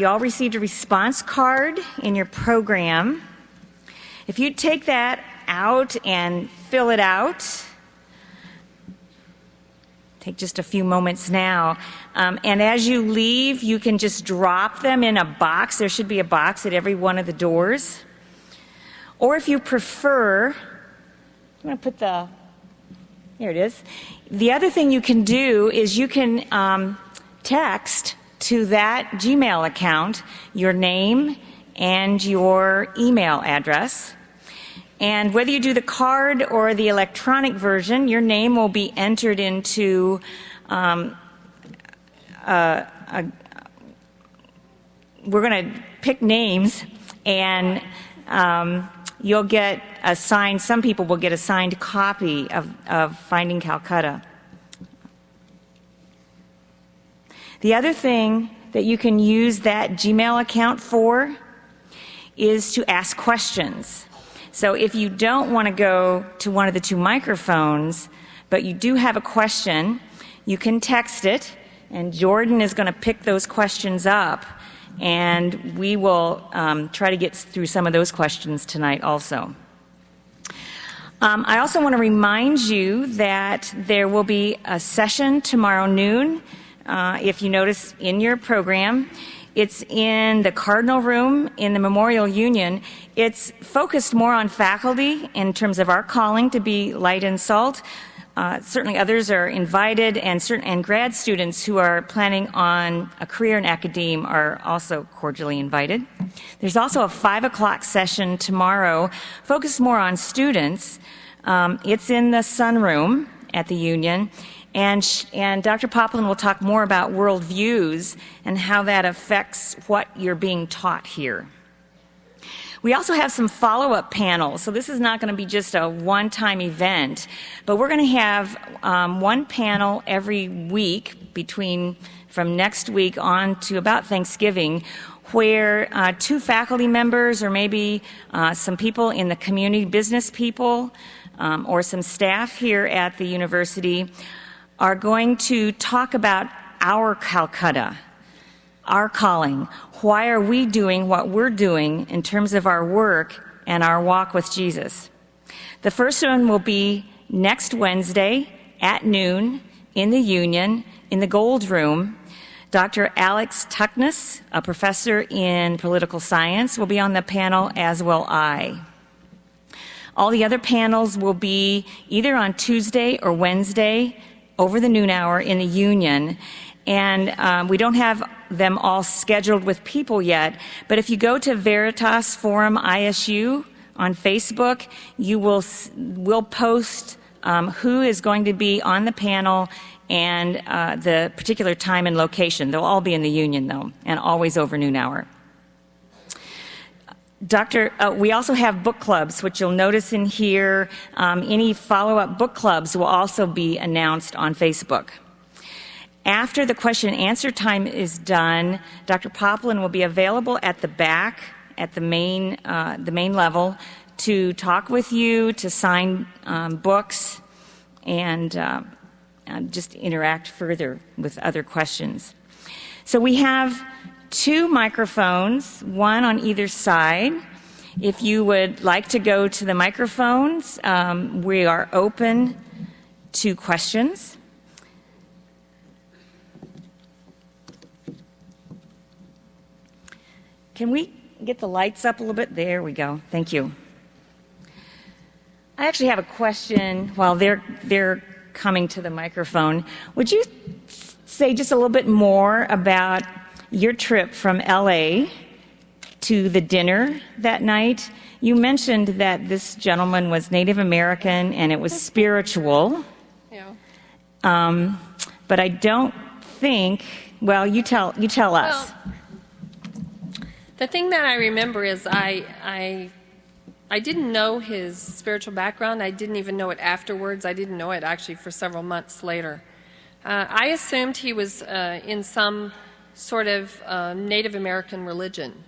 Speaker 2: all received a response card in your program. If you take that out and fill it out, take just a few moments now. And as you leave, you can just drop them in a box. There should be a box at every one of the doors. Or if you prefer, I'm going to put here it is. The other thing you can do is you can text to that Gmail account your name and your email address. And whether you do the card or the electronic version, your name will be entered into we're going to pick names, and you'll get assigned, some people will get a signed copy of Finding Calcutta. The other thing that you can use that Gmail account for is to ask questions. So if you don't want to go to one of the two microphones, but you do have a question, you can text it, and Jordan is going to pick those questions up, and we will try to get through some of those questions tonight also. I also want to remind you that there will be a session tomorrow noon. If you notice in your program, it's in the Cardinal Room in the Memorial Union. It's focused more on faculty in terms of our calling to be light and salt. Certainly others are invited, and grad students who are planning on a career in academia are also cordially invited. There's also a 5 o'clock session tomorrow focused more on students. It's in the sunroom at the Union, and Dr. Poplin will talk more about worldviews and how that affects what you're being taught here. We also have some follow-up panels, so this is not going to be just a one-time event, but we're going to have one panel every week from next week on to about Thanksgiving, where two faculty members or maybe some people in the community, business people, or some staff here at the university are going to talk about our Calcutta, our calling. Why are we doing what we're doing in terms of our work and our walk with Jesus? The first one will be next Wednesday at noon in the Union, in the Gold Room. Dr. Alex Tuckness, a professor in political science, will be on the panel, as will I. All the other panels will be either on Tuesday or Wednesday over the noon hour in the Union. And we don't have them all scheduled with people yet, but if you go to Veritas Forum ISU on Facebook, we'll post who is going to be on the panel and the particular time and location. They'll all be in the Union, though, and always over noon hour. We also have book clubs, which you'll notice in here. Any follow-up book clubs will also be announced on Facebook. After the question and answer time is done, Dr. Poplin will be available at the back, at the main level, to talk with you, to sign books, and just interact further with other questions. So we have 2 microphones, one on either side. If you would like to go to the microphones, we are open to questions. Can we get the lights up a little bit? There we go. Thank you. I actually have a question while they're coming to the microphone. Would you say just a little bit more about your trip from LA to the dinner that night? You mentioned that this gentleman was Native American and it was spiritual.
Speaker 3: Yeah.
Speaker 2: But I don't think, well, you tell us.
Speaker 3: Well, the thing that I remember is I didn't know his spiritual background. I didn't even know it afterwards. I didn't know it actually for several months later. I assumed he was in some sort of Native American religion.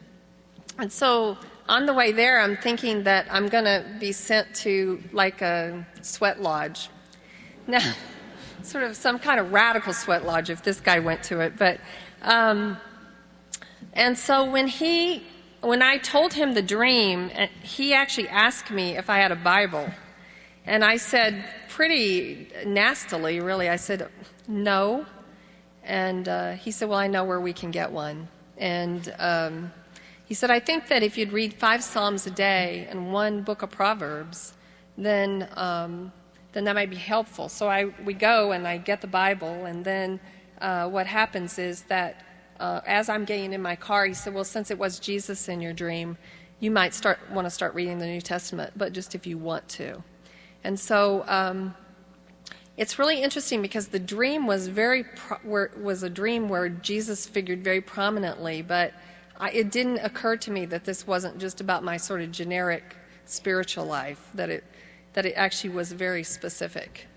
Speaker 3: And so on the way there, I'm thinking that I'm going to be sent to like a sweat lodge. Now, sort of some kind of radical sweat lodge if this guy went to it. But and so when I told him the dream, he actually asked me if I had a Bible. And I said pretty nastily, really, I said, no. And he said, well, I know where we can get one. And he said, I think that if you'd read 5 Psalms a day and 1 book of Proverbs, then that might be helpful. So we go and I get the Bible, and then what happens is that as I'm getting in my car, he said, well, since it was Jesus in your dream, you might want to start reading the New Testament, but just if you want to. And so it's really interesting because the dream was was a dream where Jesus figured very prominently, but it didn't occur to me that this wasn't just about my sort of generic spiritual life, that it actually was very specific.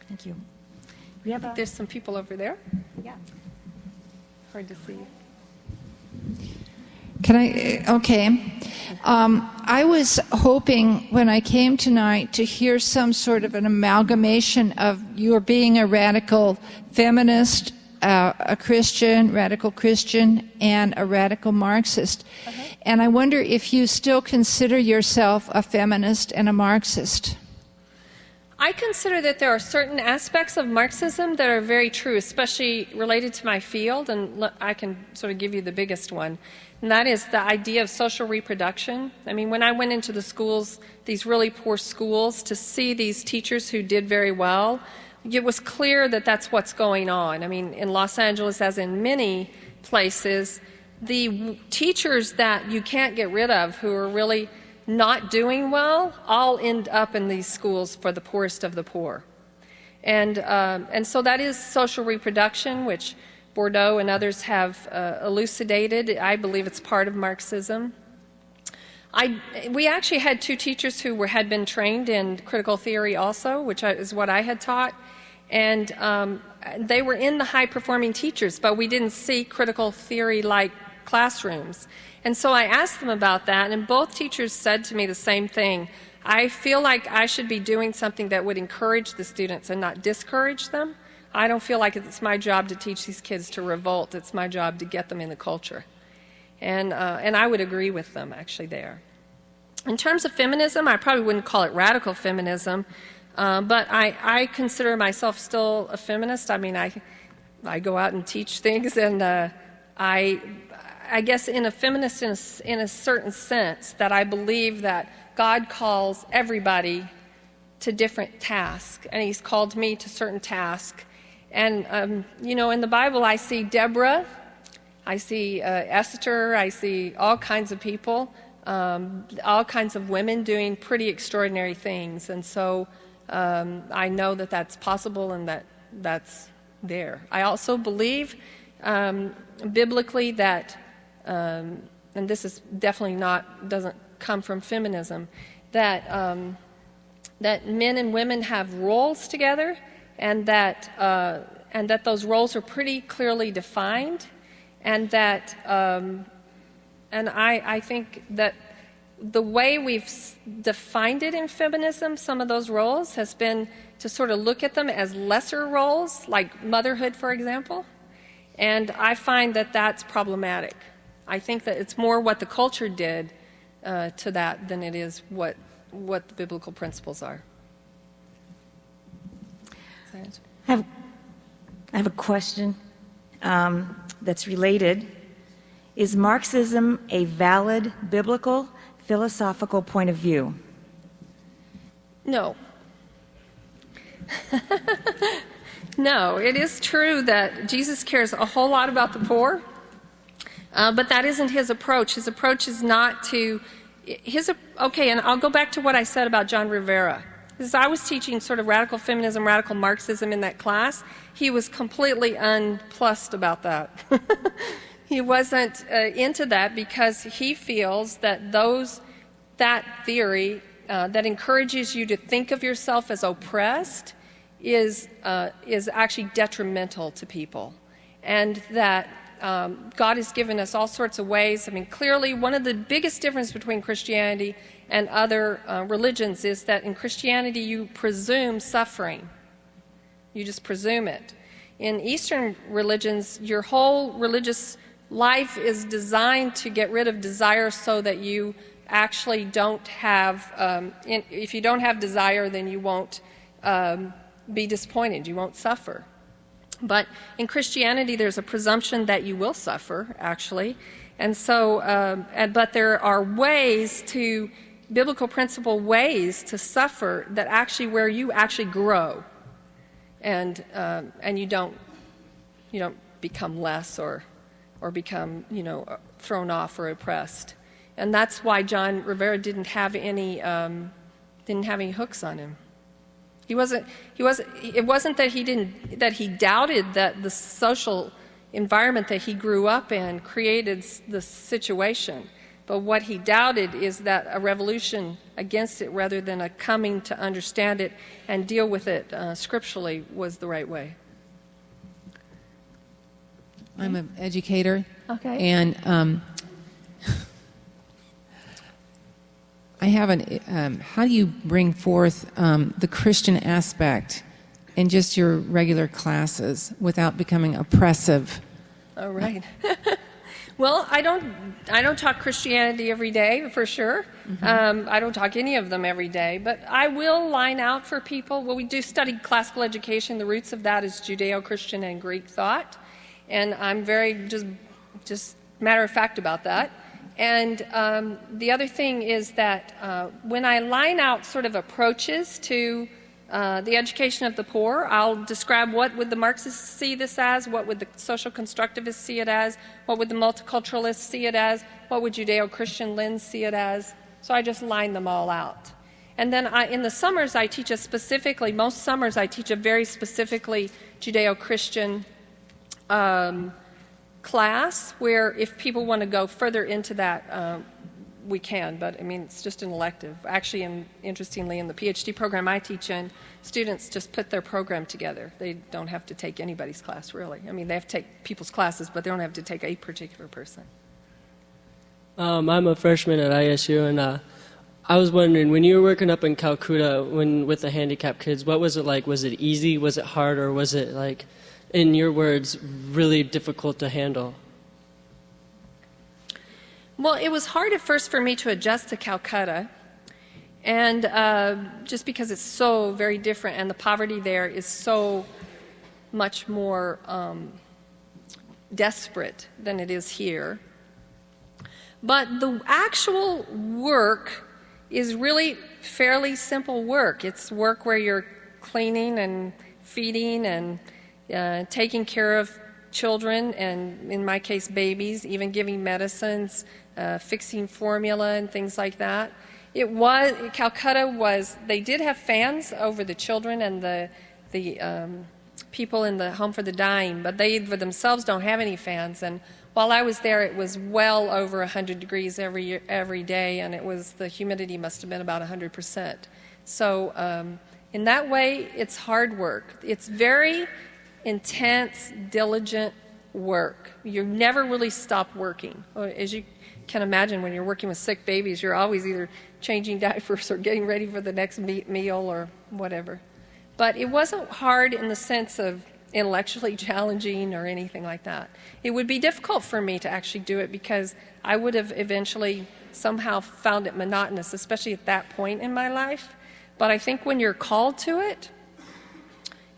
Speaker 2: Thank you.
Speaker 3: There's some people over there.
Speaker 2: Yeah.
Speaker 3: Hard to see.
Speaker 4: Okay. I was hoping when I came tonight to hear some sort of an amalgamation of your being a radical feminist, a Christian, radical Christian, and a radical Marxist. And I wonder if you still consider yourself a feminist and a Marxist.
Speaker 3: I consider that there are certain aspects of Marxism that are very true, especially related to my field, and I can sort of give you the biggest one, and that is the idea of social reproduction. I mean, when I went into the schools, these really poor schools, to see these teachers who did very well, it was clear that that's what's going on. I mean, in Los Angeles, as in many places, the teachers that you can't get rid of who are really not doing well all end up in these schools for the poorest of the poor. And so that is social reproduction, which Bourdieu and others have elucidated. I believe it's part of Marxism. We actually had two teachers who had been trained in critical theory also, which is what I had taught. And they were in the high-performing teachers, but we didn't see critical theory-like classrooms. And so I asked them about that, and both teachers said to me the same thing. I feel like I should be doing something that would encourage the students and not discourage them. I don't feel like it's my job to teach these kids to revolt. It's my job to get them in the culture. And I would agree with them, actually, there. In terms of feminism, I probably wouldn't call it radical feminism, but I consider myself still a feminist. I mean, I go out and teach things, and I guess in a feminist in a certain sense, that I believe that God calls everybody to different tasks, and He's called me to certain tasks. And, in the Bible I see Deborah, I see Esther, I see all kinds of people, all kinds of women doing pretty extraordinary things. And so I know that that's possible and that that's there. I also believe biblically that and this is definitely doesn't come from feminism, that men and women have roles together, and that those roles are pretty clearly defined, and that and I think that the way we've defined it in feminism, some of those roles, has been to sort of look at them as lesser roles, like motherhood, for example, and I find that that's problematic. I think that it's more what the culture did to that than it is what the biblical principles are.
Speaker 2: I have a question that's related. Is Marxism a valid biblical philosophical point of view?
Speaker 3: No. No, it is true that Jesus cares a whole lot about the poor. But that isn't his approach. His approach is not to... Okay, and I'll go back to what I said about John Rivera. As I was teaching sort of radical feminism, radical Marxism in that class, he was completely unplussed about that. He wasn't into that because he feels that that theory that encourages you to think of yourself as oppressed is actually detrimental to people. And that God has given us all sorts of ways. I mean, clearly, one of the biggest differences between Christianity and other religions is that in Christianity you presume suffering. You just presume it. In Eastern religions, your whole religious life is designed to get rid of desire so that you actually don't have, if you don't have desire, then you won't be disappointed, you won't suffer. But in Christianity, there's a presumption that you will suffer, actually. And so, but there are biblical principle ways to suffer that actually, where you actually grow. And you don't become less or become, thrown off or oppressed. And that's why John Rivera didn't have any hooks on him. It wasn't that he doubted that the social environment that he grew up in created the situation. But what he doubted is that a revolution against it rather than a coming to understand it and deal with it scripturally was the right way.
Speaker 5: I'm an educator.
Speaker 3: Okay.
Speaker 5: And I have how do you bring forth the Christian aspect in just your regular classes without becoming oppressive?
Speaker 3: Oh, right. Well, I don't talk Christianity every day, for sure. Mm-hmm. I don't talk any of them every day, but I will line out for people. Well, we do study classical education. The roots of that is Judeo-Christian and Greek thought, and I'm very just matter of fact about that. And the other thing is that when I line out sort of approaches to the education of the poor, I'll describe what would the Marxists see this as, what would the social constructivists see it as, what would the multiculturalists see it as, what would Judeo-Christian lens see it as. So I just line them all out. And then in the summers I teach most summers I teach a very specifically Judeo-Christian class where if people want to go further into that, we can, but I mean, it's just an elective. Actually, interestingly, in the PhD program I teach in, students just put their program together. They don't have to take anybody's class, really. I mean, they have to take people's classes, but they don't have to take a particular person.
Speaker 6: I'm a freshman at ISU, and I was wondering, when you were working up in Calcutta with the handicapped kids, what was it like? Was it easy? Was it hard? Or was it, like, in your words, really difficult to handle?
Speaker 3: Well, it was hard at first for me to adjust to Calcutta, and just because it's so very different, and the poverty there is so much more desperate than it is here. But the actual work is really fairly simple work. It's work where you're cleaning and feeding and taking care of children, and in my case babies, even giving medicines, fixing formula and things like that. Calcutta was, they did have fans over the children and the people in the home for the dying, but they for themselves don't have any fans. And while I was there, it was well over 100 degrees every day, and the humidity must have been about 100%. So in that way, it's hard work. It's very intense, diligent work. You never really stop working. As you can imagine, when you're working with sick babies, you're always either changing diapers or getting ready for the next meal or whatever. But it wasn't hard in the sense of intellectually challenging or anything like that. It would be difficult for me to actually do it because I would have eventually somehow found it monotonous, especially at that point in my life. But I think when you're called to it,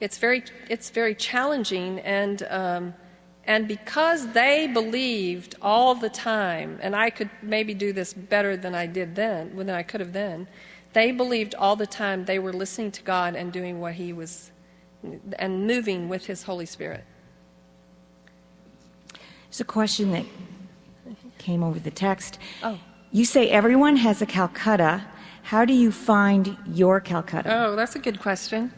Speaker 3: it's very challenging, and because they believed all the time, and I could maybe do this better than I did then, than I could have then, they believed all the time they were listening to God and doing what He was, and moving with His Holy Spirit.
Speaker 2: It's a question that came over the text.
Speaker 3: Oh.
Speaker 2: You say everyone has a Calcutta. How do you find your Calcutta?
Speaker 3: Oh, that's a good question.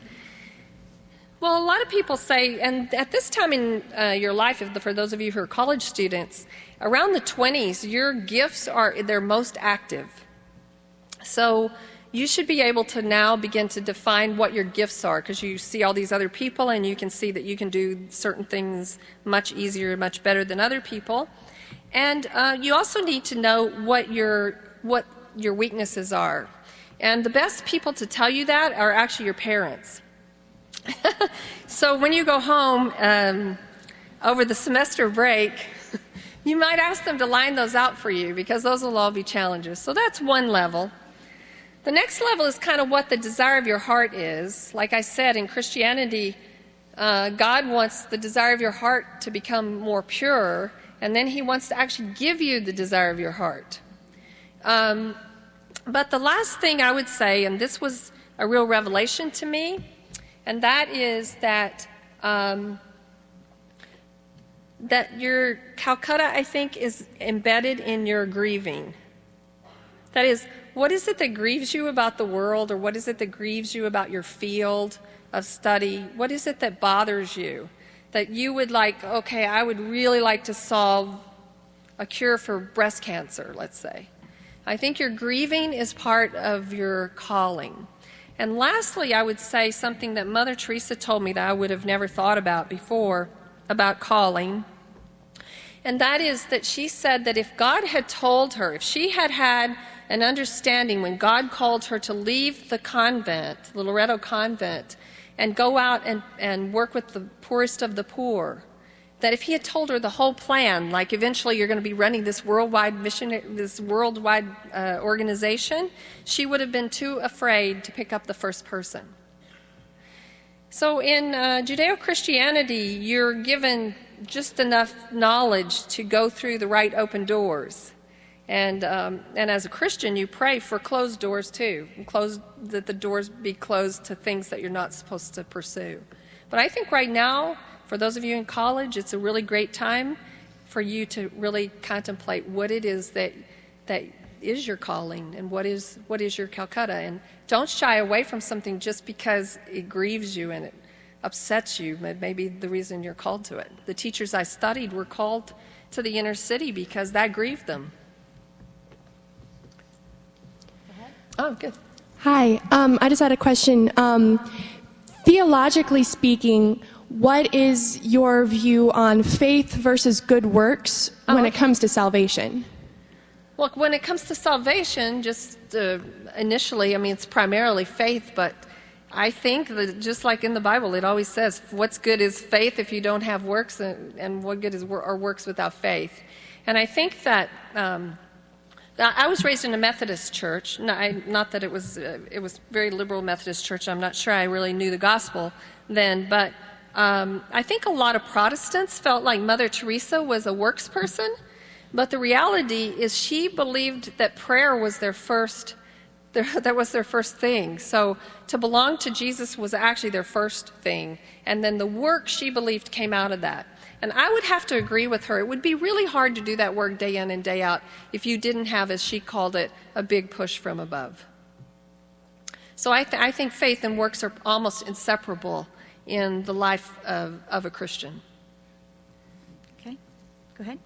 Speaker 3: Well, a lot of people say, and at this time in your life, for those of you who are college students, around the 20s, your gifts they're most active. So you should be able to now begin to define what your gifts are, because you see all these other people and you can see that you can do certain things much easier, much better than other people. And you also need to know what your weaknesses are. And the best people to tell you that are actually your parents. So when you go home over the semester break, you might ask them to line those out for you, because those will all be challenges. So that's one level. The next level is kind of what the desire of your heart is. Like I said, in Christianity, God wants the desire of your heart to become more pure, and then He wants to actually give you the desire of your heart. But the last thing I would say, and this was a real revelation to me, and that is that that your Calcutta, I think, is embedded in your grieving. That is, what is it that grieves you about the world, or what is it that grieves you about your field of study? What is it that bothers you? That you would like, okay, I would really like to solve a cure for breast cancer, let's say. I think your grieving is part of your calling. And lastly, I would say something that Mother Teresa told me that I would have never thought about before about calling. And that is that she said that if God had told her, if she had had an understanding when God called her to leave the convent, the Loreto convent, and go out and work with the poorest of the poor, that if he had told her the whole plan, like eventually you're going to be running this worldwide organization, she would have been too afraid to pick up the first person. So in Judeo-Christianity, you're given just enough knowledge to go through the right open doors. And as a Christian, you pray for closed doors too, that the doors be closed to things that you're not supposed to pursue. But I think right now, for those of you in college, it's a really great time for you to really contemplate what it is that is your calling and what is your Calcutta. And don't shy away from something just because it grieves you and it upsets you. Maybe the reason you're called to it. The teachers I studied were called to the inner city because that grieved them. Oh, good.
Speaker 7: Hi. I just had a question. Theologically speaking, what is your view on faith versus good works when it comes to salvation?
Speaker 3: Well, when it comes to salvation, just initially, I mean, it's primarily faith, but I think that just like in the Bible, it always says, what's good is faith if you don't have works, and what good are works without faith. And I think that I was raised in a Methodist church. Not that it was very liberal Methodist church. I'm not sure I really knew the gospel then, but I think a lot of Protestants felt like Mother Teresa was a works person, but the reality is she believed that prayer was that was their first thing. So to belong to Jesus was actually their first thing, and then the work she believed came out of that. And I would have to agree with her. It would be really hard to do that work day in and day out if you didn't have, as she called it, a big push from above. So I think faith and works are almost inseparable in the life of a Christian.
Speaker 2: Okay, go ahead.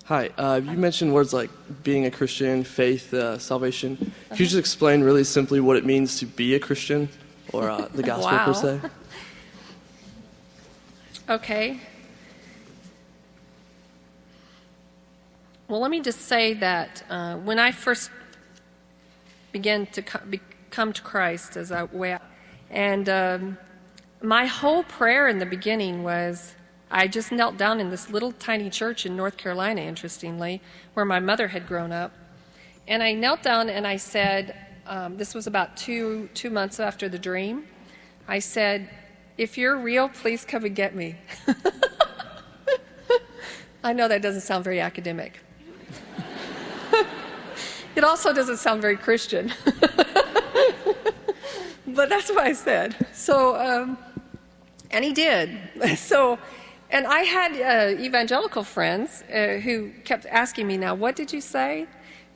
Speaker 8: Hi, you mentioned words like being a Christian, faith, salvation. Could you just explain really simply what it means to be a Christian, or the gospel
Speaker 3: Wow.
Speaker 8: per se?
Speaker 3: Okay. Well, let me just say that when I first began to come to Christ as a way, and my whole prayer in the beginning was, I just knelt down in this little tiny church in North Carolina, interestingly, where my mother had grown up. And I knelt down and I said, this was about two months after the dream, I said, if you're real, please come and get me. I know that doesn't sound very academic. It also doesn't sound very Christian. But that's what I said. So, and he did. So, and I had evangelical friends who kept asking me, now, what did you say?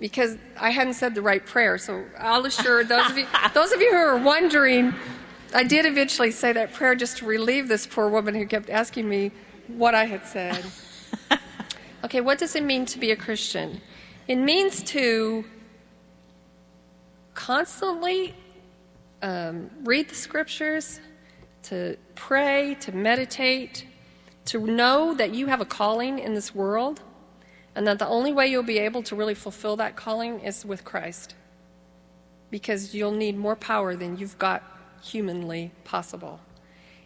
Speaker 3: Because I hadn't said the right prayer. So I'll assure those of you who are wondering, I did eventually say that prayer just to relieve this poor woman who kept asking me what I had said. Okay, what does it mean to be a Christian? It means to constantly read the scriptures, to pray, to meditate, to know that you have a calling in this world, and that the only way you'll be able to really fulfill that calling is with Christ, because you'll need more power than you've got humanly possible,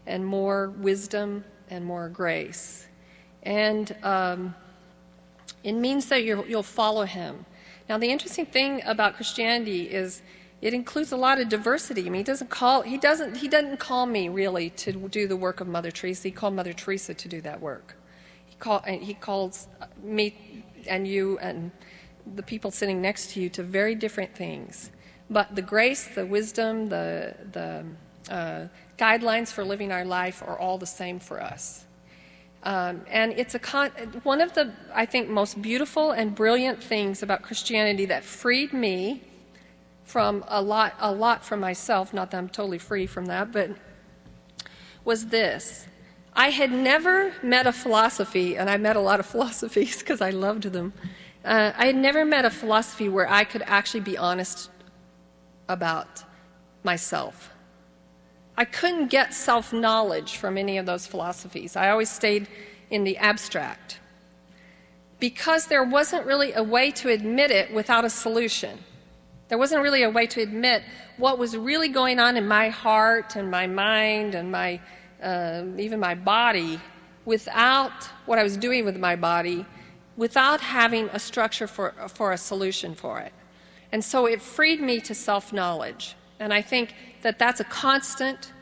Speaker 3: and more wisdom and more grace. And it means that you'll follow him. Now, the interesting thing about Christianity is it includes a lot of diversity. I mean, he doesn't call me really to do the work of Mother Teresa. He called Mother Teresa to do that work. He calls me and you and the people sitting next to you to very different things. But the grace, the wisdom, the guidelines for living our life are all the same for us. And it's one of the, I think, most beautiful and brilliant things about Christianity that freed me from a lot from myself, not that I'm totally free from that, but was this. I had never met a philosophy, and I met a lot of philosophies because I loved them. I had never met a philosophy where I could actually be honest about myself. I couldn't get self-knowledge from any of those philosophies. I always stayed in the abstract because there wasn't really a way to admit it without a solution. There wasn't really a way to admit what was really going on in my heart and my mind and my even my body without what I was doing with my body, without having a structure for a solution for it. And so it freed me to self-knowledge. And I think that that's a constant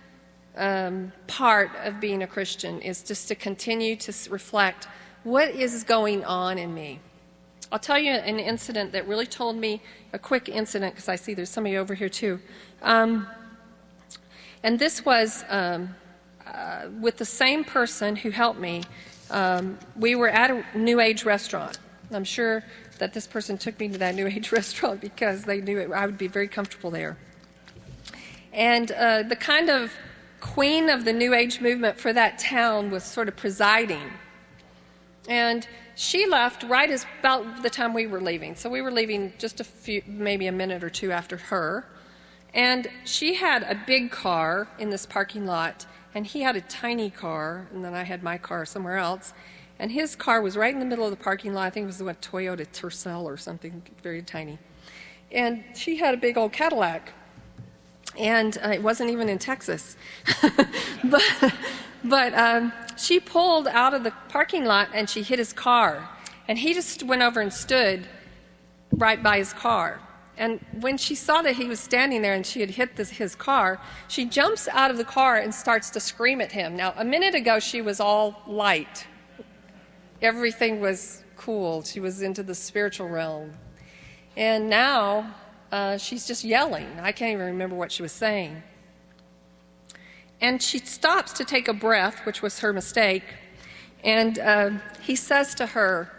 Speaker 3: part of being a Christian, is just to continue to reflect what is going on in me. I'll tell you an incident that really told me, a quick incident, because I see there's some of you over here too. And this was with the same person who helped me. We were at a New Age restaurant. I'm sure that this person took me to that New Age restaurant because they knew I would be very comfortable there. And the kind of queen of the New Age movement for that town was sort of presiding. And she left right as about the time we were leaving. So we were leaving just maybe a minute or two after her. And she had a big car in this parking lot, and he had a tiny car, and then I had my car somewhere else. And his car was right in the middle of the parking lot. I think it was a Toyota Tercel or something very tiny. And she had a big old Cadillac. And it wasn't even in Texas. but she pulled out of the parking lot and she hit his car. And he just went over and stood right by his car. And when she saw that he was standing there and she had hit his car, she jumps out of the car and starts to scream at him. Now, a minute ago, she was all light. Everything was cool. She was into the spiritual realm. And now she's just yelling. I can't even remember what she was saying. And she stops to take a breath, which was her mistake. And he says to her,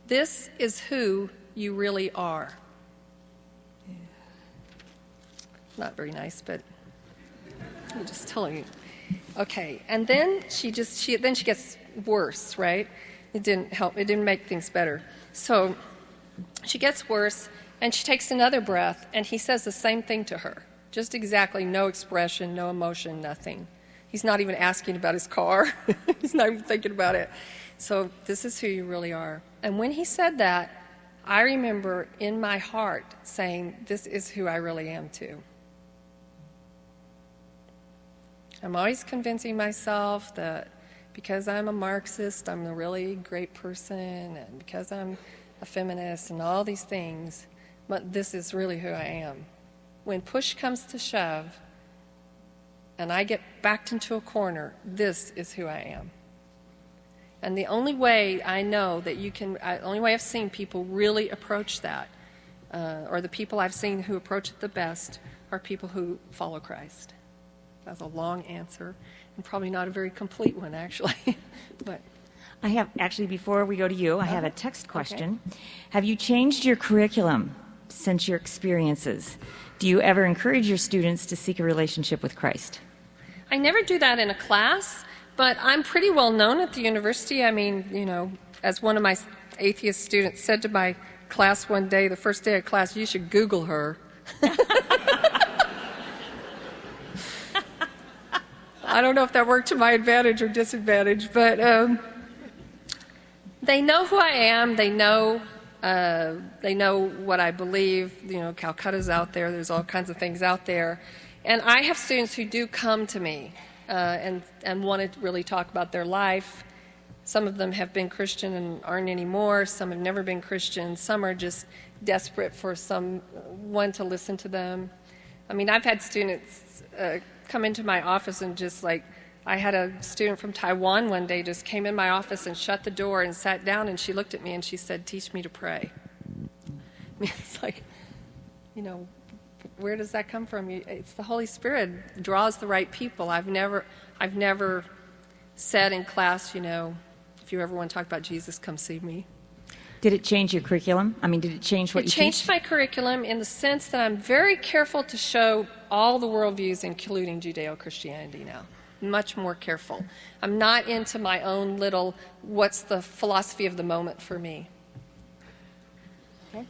Speaker 3: "This is who you really are." Not very nice, but I'm just telling you. Okay, and then she gets worse, right? It didn't help. It didn't make things better. So she gets worse, and she takes another breath, and he says the same thing to her. Just exactly, no expression, no emotion, nothing. He's not even asking about his car. He's not even thinking about it. So this is who you really are. And when he said that, I remember in my heart saying, this is who I really am too. I'm always convincing myself that because I'm a Marxist, I'm a really great person, and because I'm a feminist and all these things, but this is really who I am. When push comes to shove and I get backed into a corner, this is who I am. And the only way I know that the only way I've seen people really approach that, or the people I've seen who approach it the best, are people who follow Christ. That's a long answer, and probably not a very complete one, actually. But
Speaker 2: I have, actually, before we go to you, I have a text question. Okay. Have you changed your curriculum since your experiences? Do you ever encourage your students to seek a relationship with Christ?
Speaker 3: I never do that in a class, but I'm pretty well known at the university. I mean, as one of my atheist students said to my class one day, the first day of class, you should Google her. I don't know if that worked to my advantage or disadvantage, but they know who I am. They know what I believe. Calcutta's out there. There's all kinds of things out there. And I have students who do come to me and want to really talk about their life. Some of them have been Christian and aren't anymore. Some have never been Christian. Some are just desperate for someone to listen to them. I mean, I've had students come into my office and just I had a student from Taiwan one day just came in my office and shut the door and sat down, and she looked at me and she said, "Teach me to pray." I mean, it's like, where does that come from? It's the Holy Spirit draws the right people. I've never said in class, if you ever want to talk about Jesus, come see me.
Speaker 2: Did it change your curriculum? I mean, did it change what you
Speaker 3: teach? It changed my curriculum in the sense that I'm very careful to show all the worldviews, including Judeo-Christianity now. Much more careful. I'm not into my own little, what's the philosophy of the moment for me. Okay.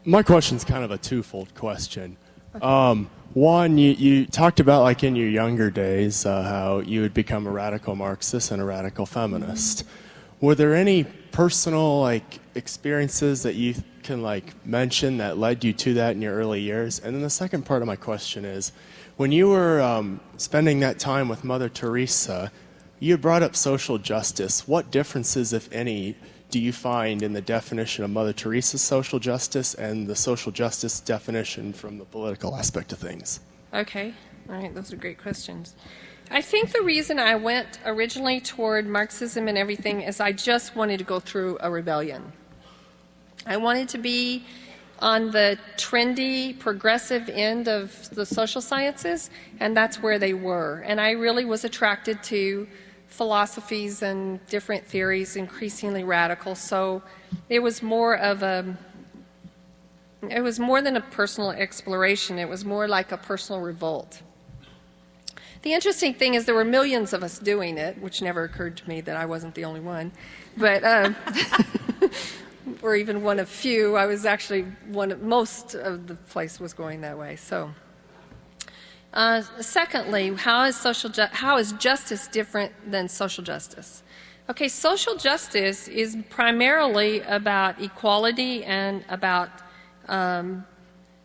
Speaker 9: My question's kind of a twofold question. Okay. One, you talked about, like, in your younger days, how you would become a radical Marxist and a radical feminist. Mm-hmm. Were there any personal, like, experiences that you can, like, mention that led you to that in your early years? And then the second part of my question is, when you were spending that time with Mother Teresa, you had brought up social justice. What differences, if any, do you find in the definition of Mother Teresa's social justice and the social justice definition from the political aspect of things?
Speaker 3: Okay. All right. Those are great questions. I think the reason I went originally toward Marxism and everything is I just wanted to go through a rebellion. I wanted to be on the trendy, progressive end of the social sciences, and that's where they were. And I really was attracted to philosophies and different theories, increasingly radical. So it was more than a personal exploration. It was more like a personal revolt. The interesting thing is there were millions of us doing it, which never occurred to me that I wasn't the only one. But or even one of few. I was actually most of the place was going that way. So, secondly, how is justice different than social justice? Okay, social justice is primarily about equality and about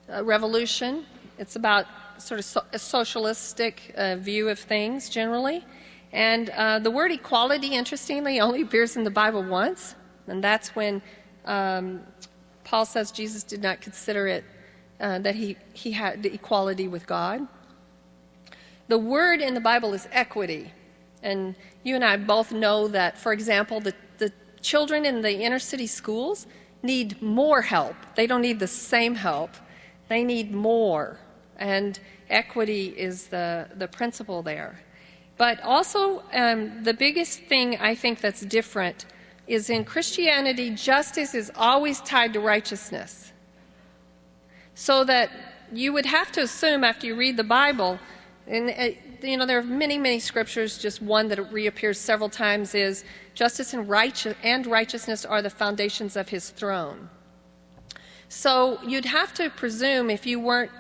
Speaker 3: revolution. It's about sort of a socialistic view of things generally. And the word equality, interestingly, only appears in the Bible once, and that's when Paul says Jesus did not consider it that he had the equality with God. The word in the Bible is equity. And you and I both know that, for example, the children in the inner city schools need more help. They don't need the same help. They need more. And equity is the principle there. But also, the biggest thing I think that's different is in Christianity, justice is always tied to righteousness. So that you would have to assume after you read the Bible, and there are many, many scriptures, just one that reappears several times is justice and righteousness are the foundations of his throne. So you'd have to presume if you weren't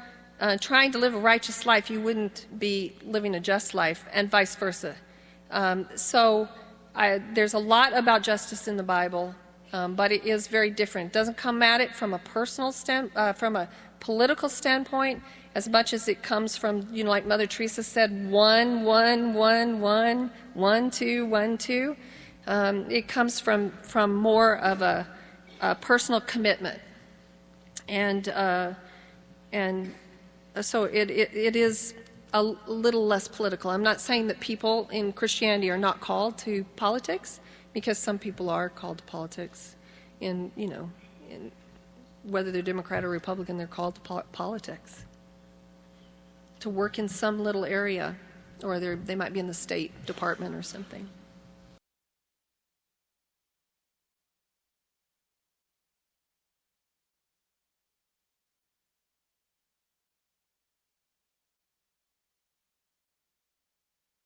Speaker 3: trying to live a righteous life, you wouldn't be living a just life, and vice versa. There's a lot about justice in the Bible, but it is very different. It doesn't come at it from a from a political standpoint, as much as it comes from, like Mother Teresa said, 1, 1, 1, 1, 1, 2, 1, 2. It comes from more of a personal commitment, and so it is a little less political. I'm not saying that people in Christianity are not called to politics, because some people are called to politics. In whether they're Democrat or Republican, they're called to politics, to work in some little area, or they might be in the State Department or something.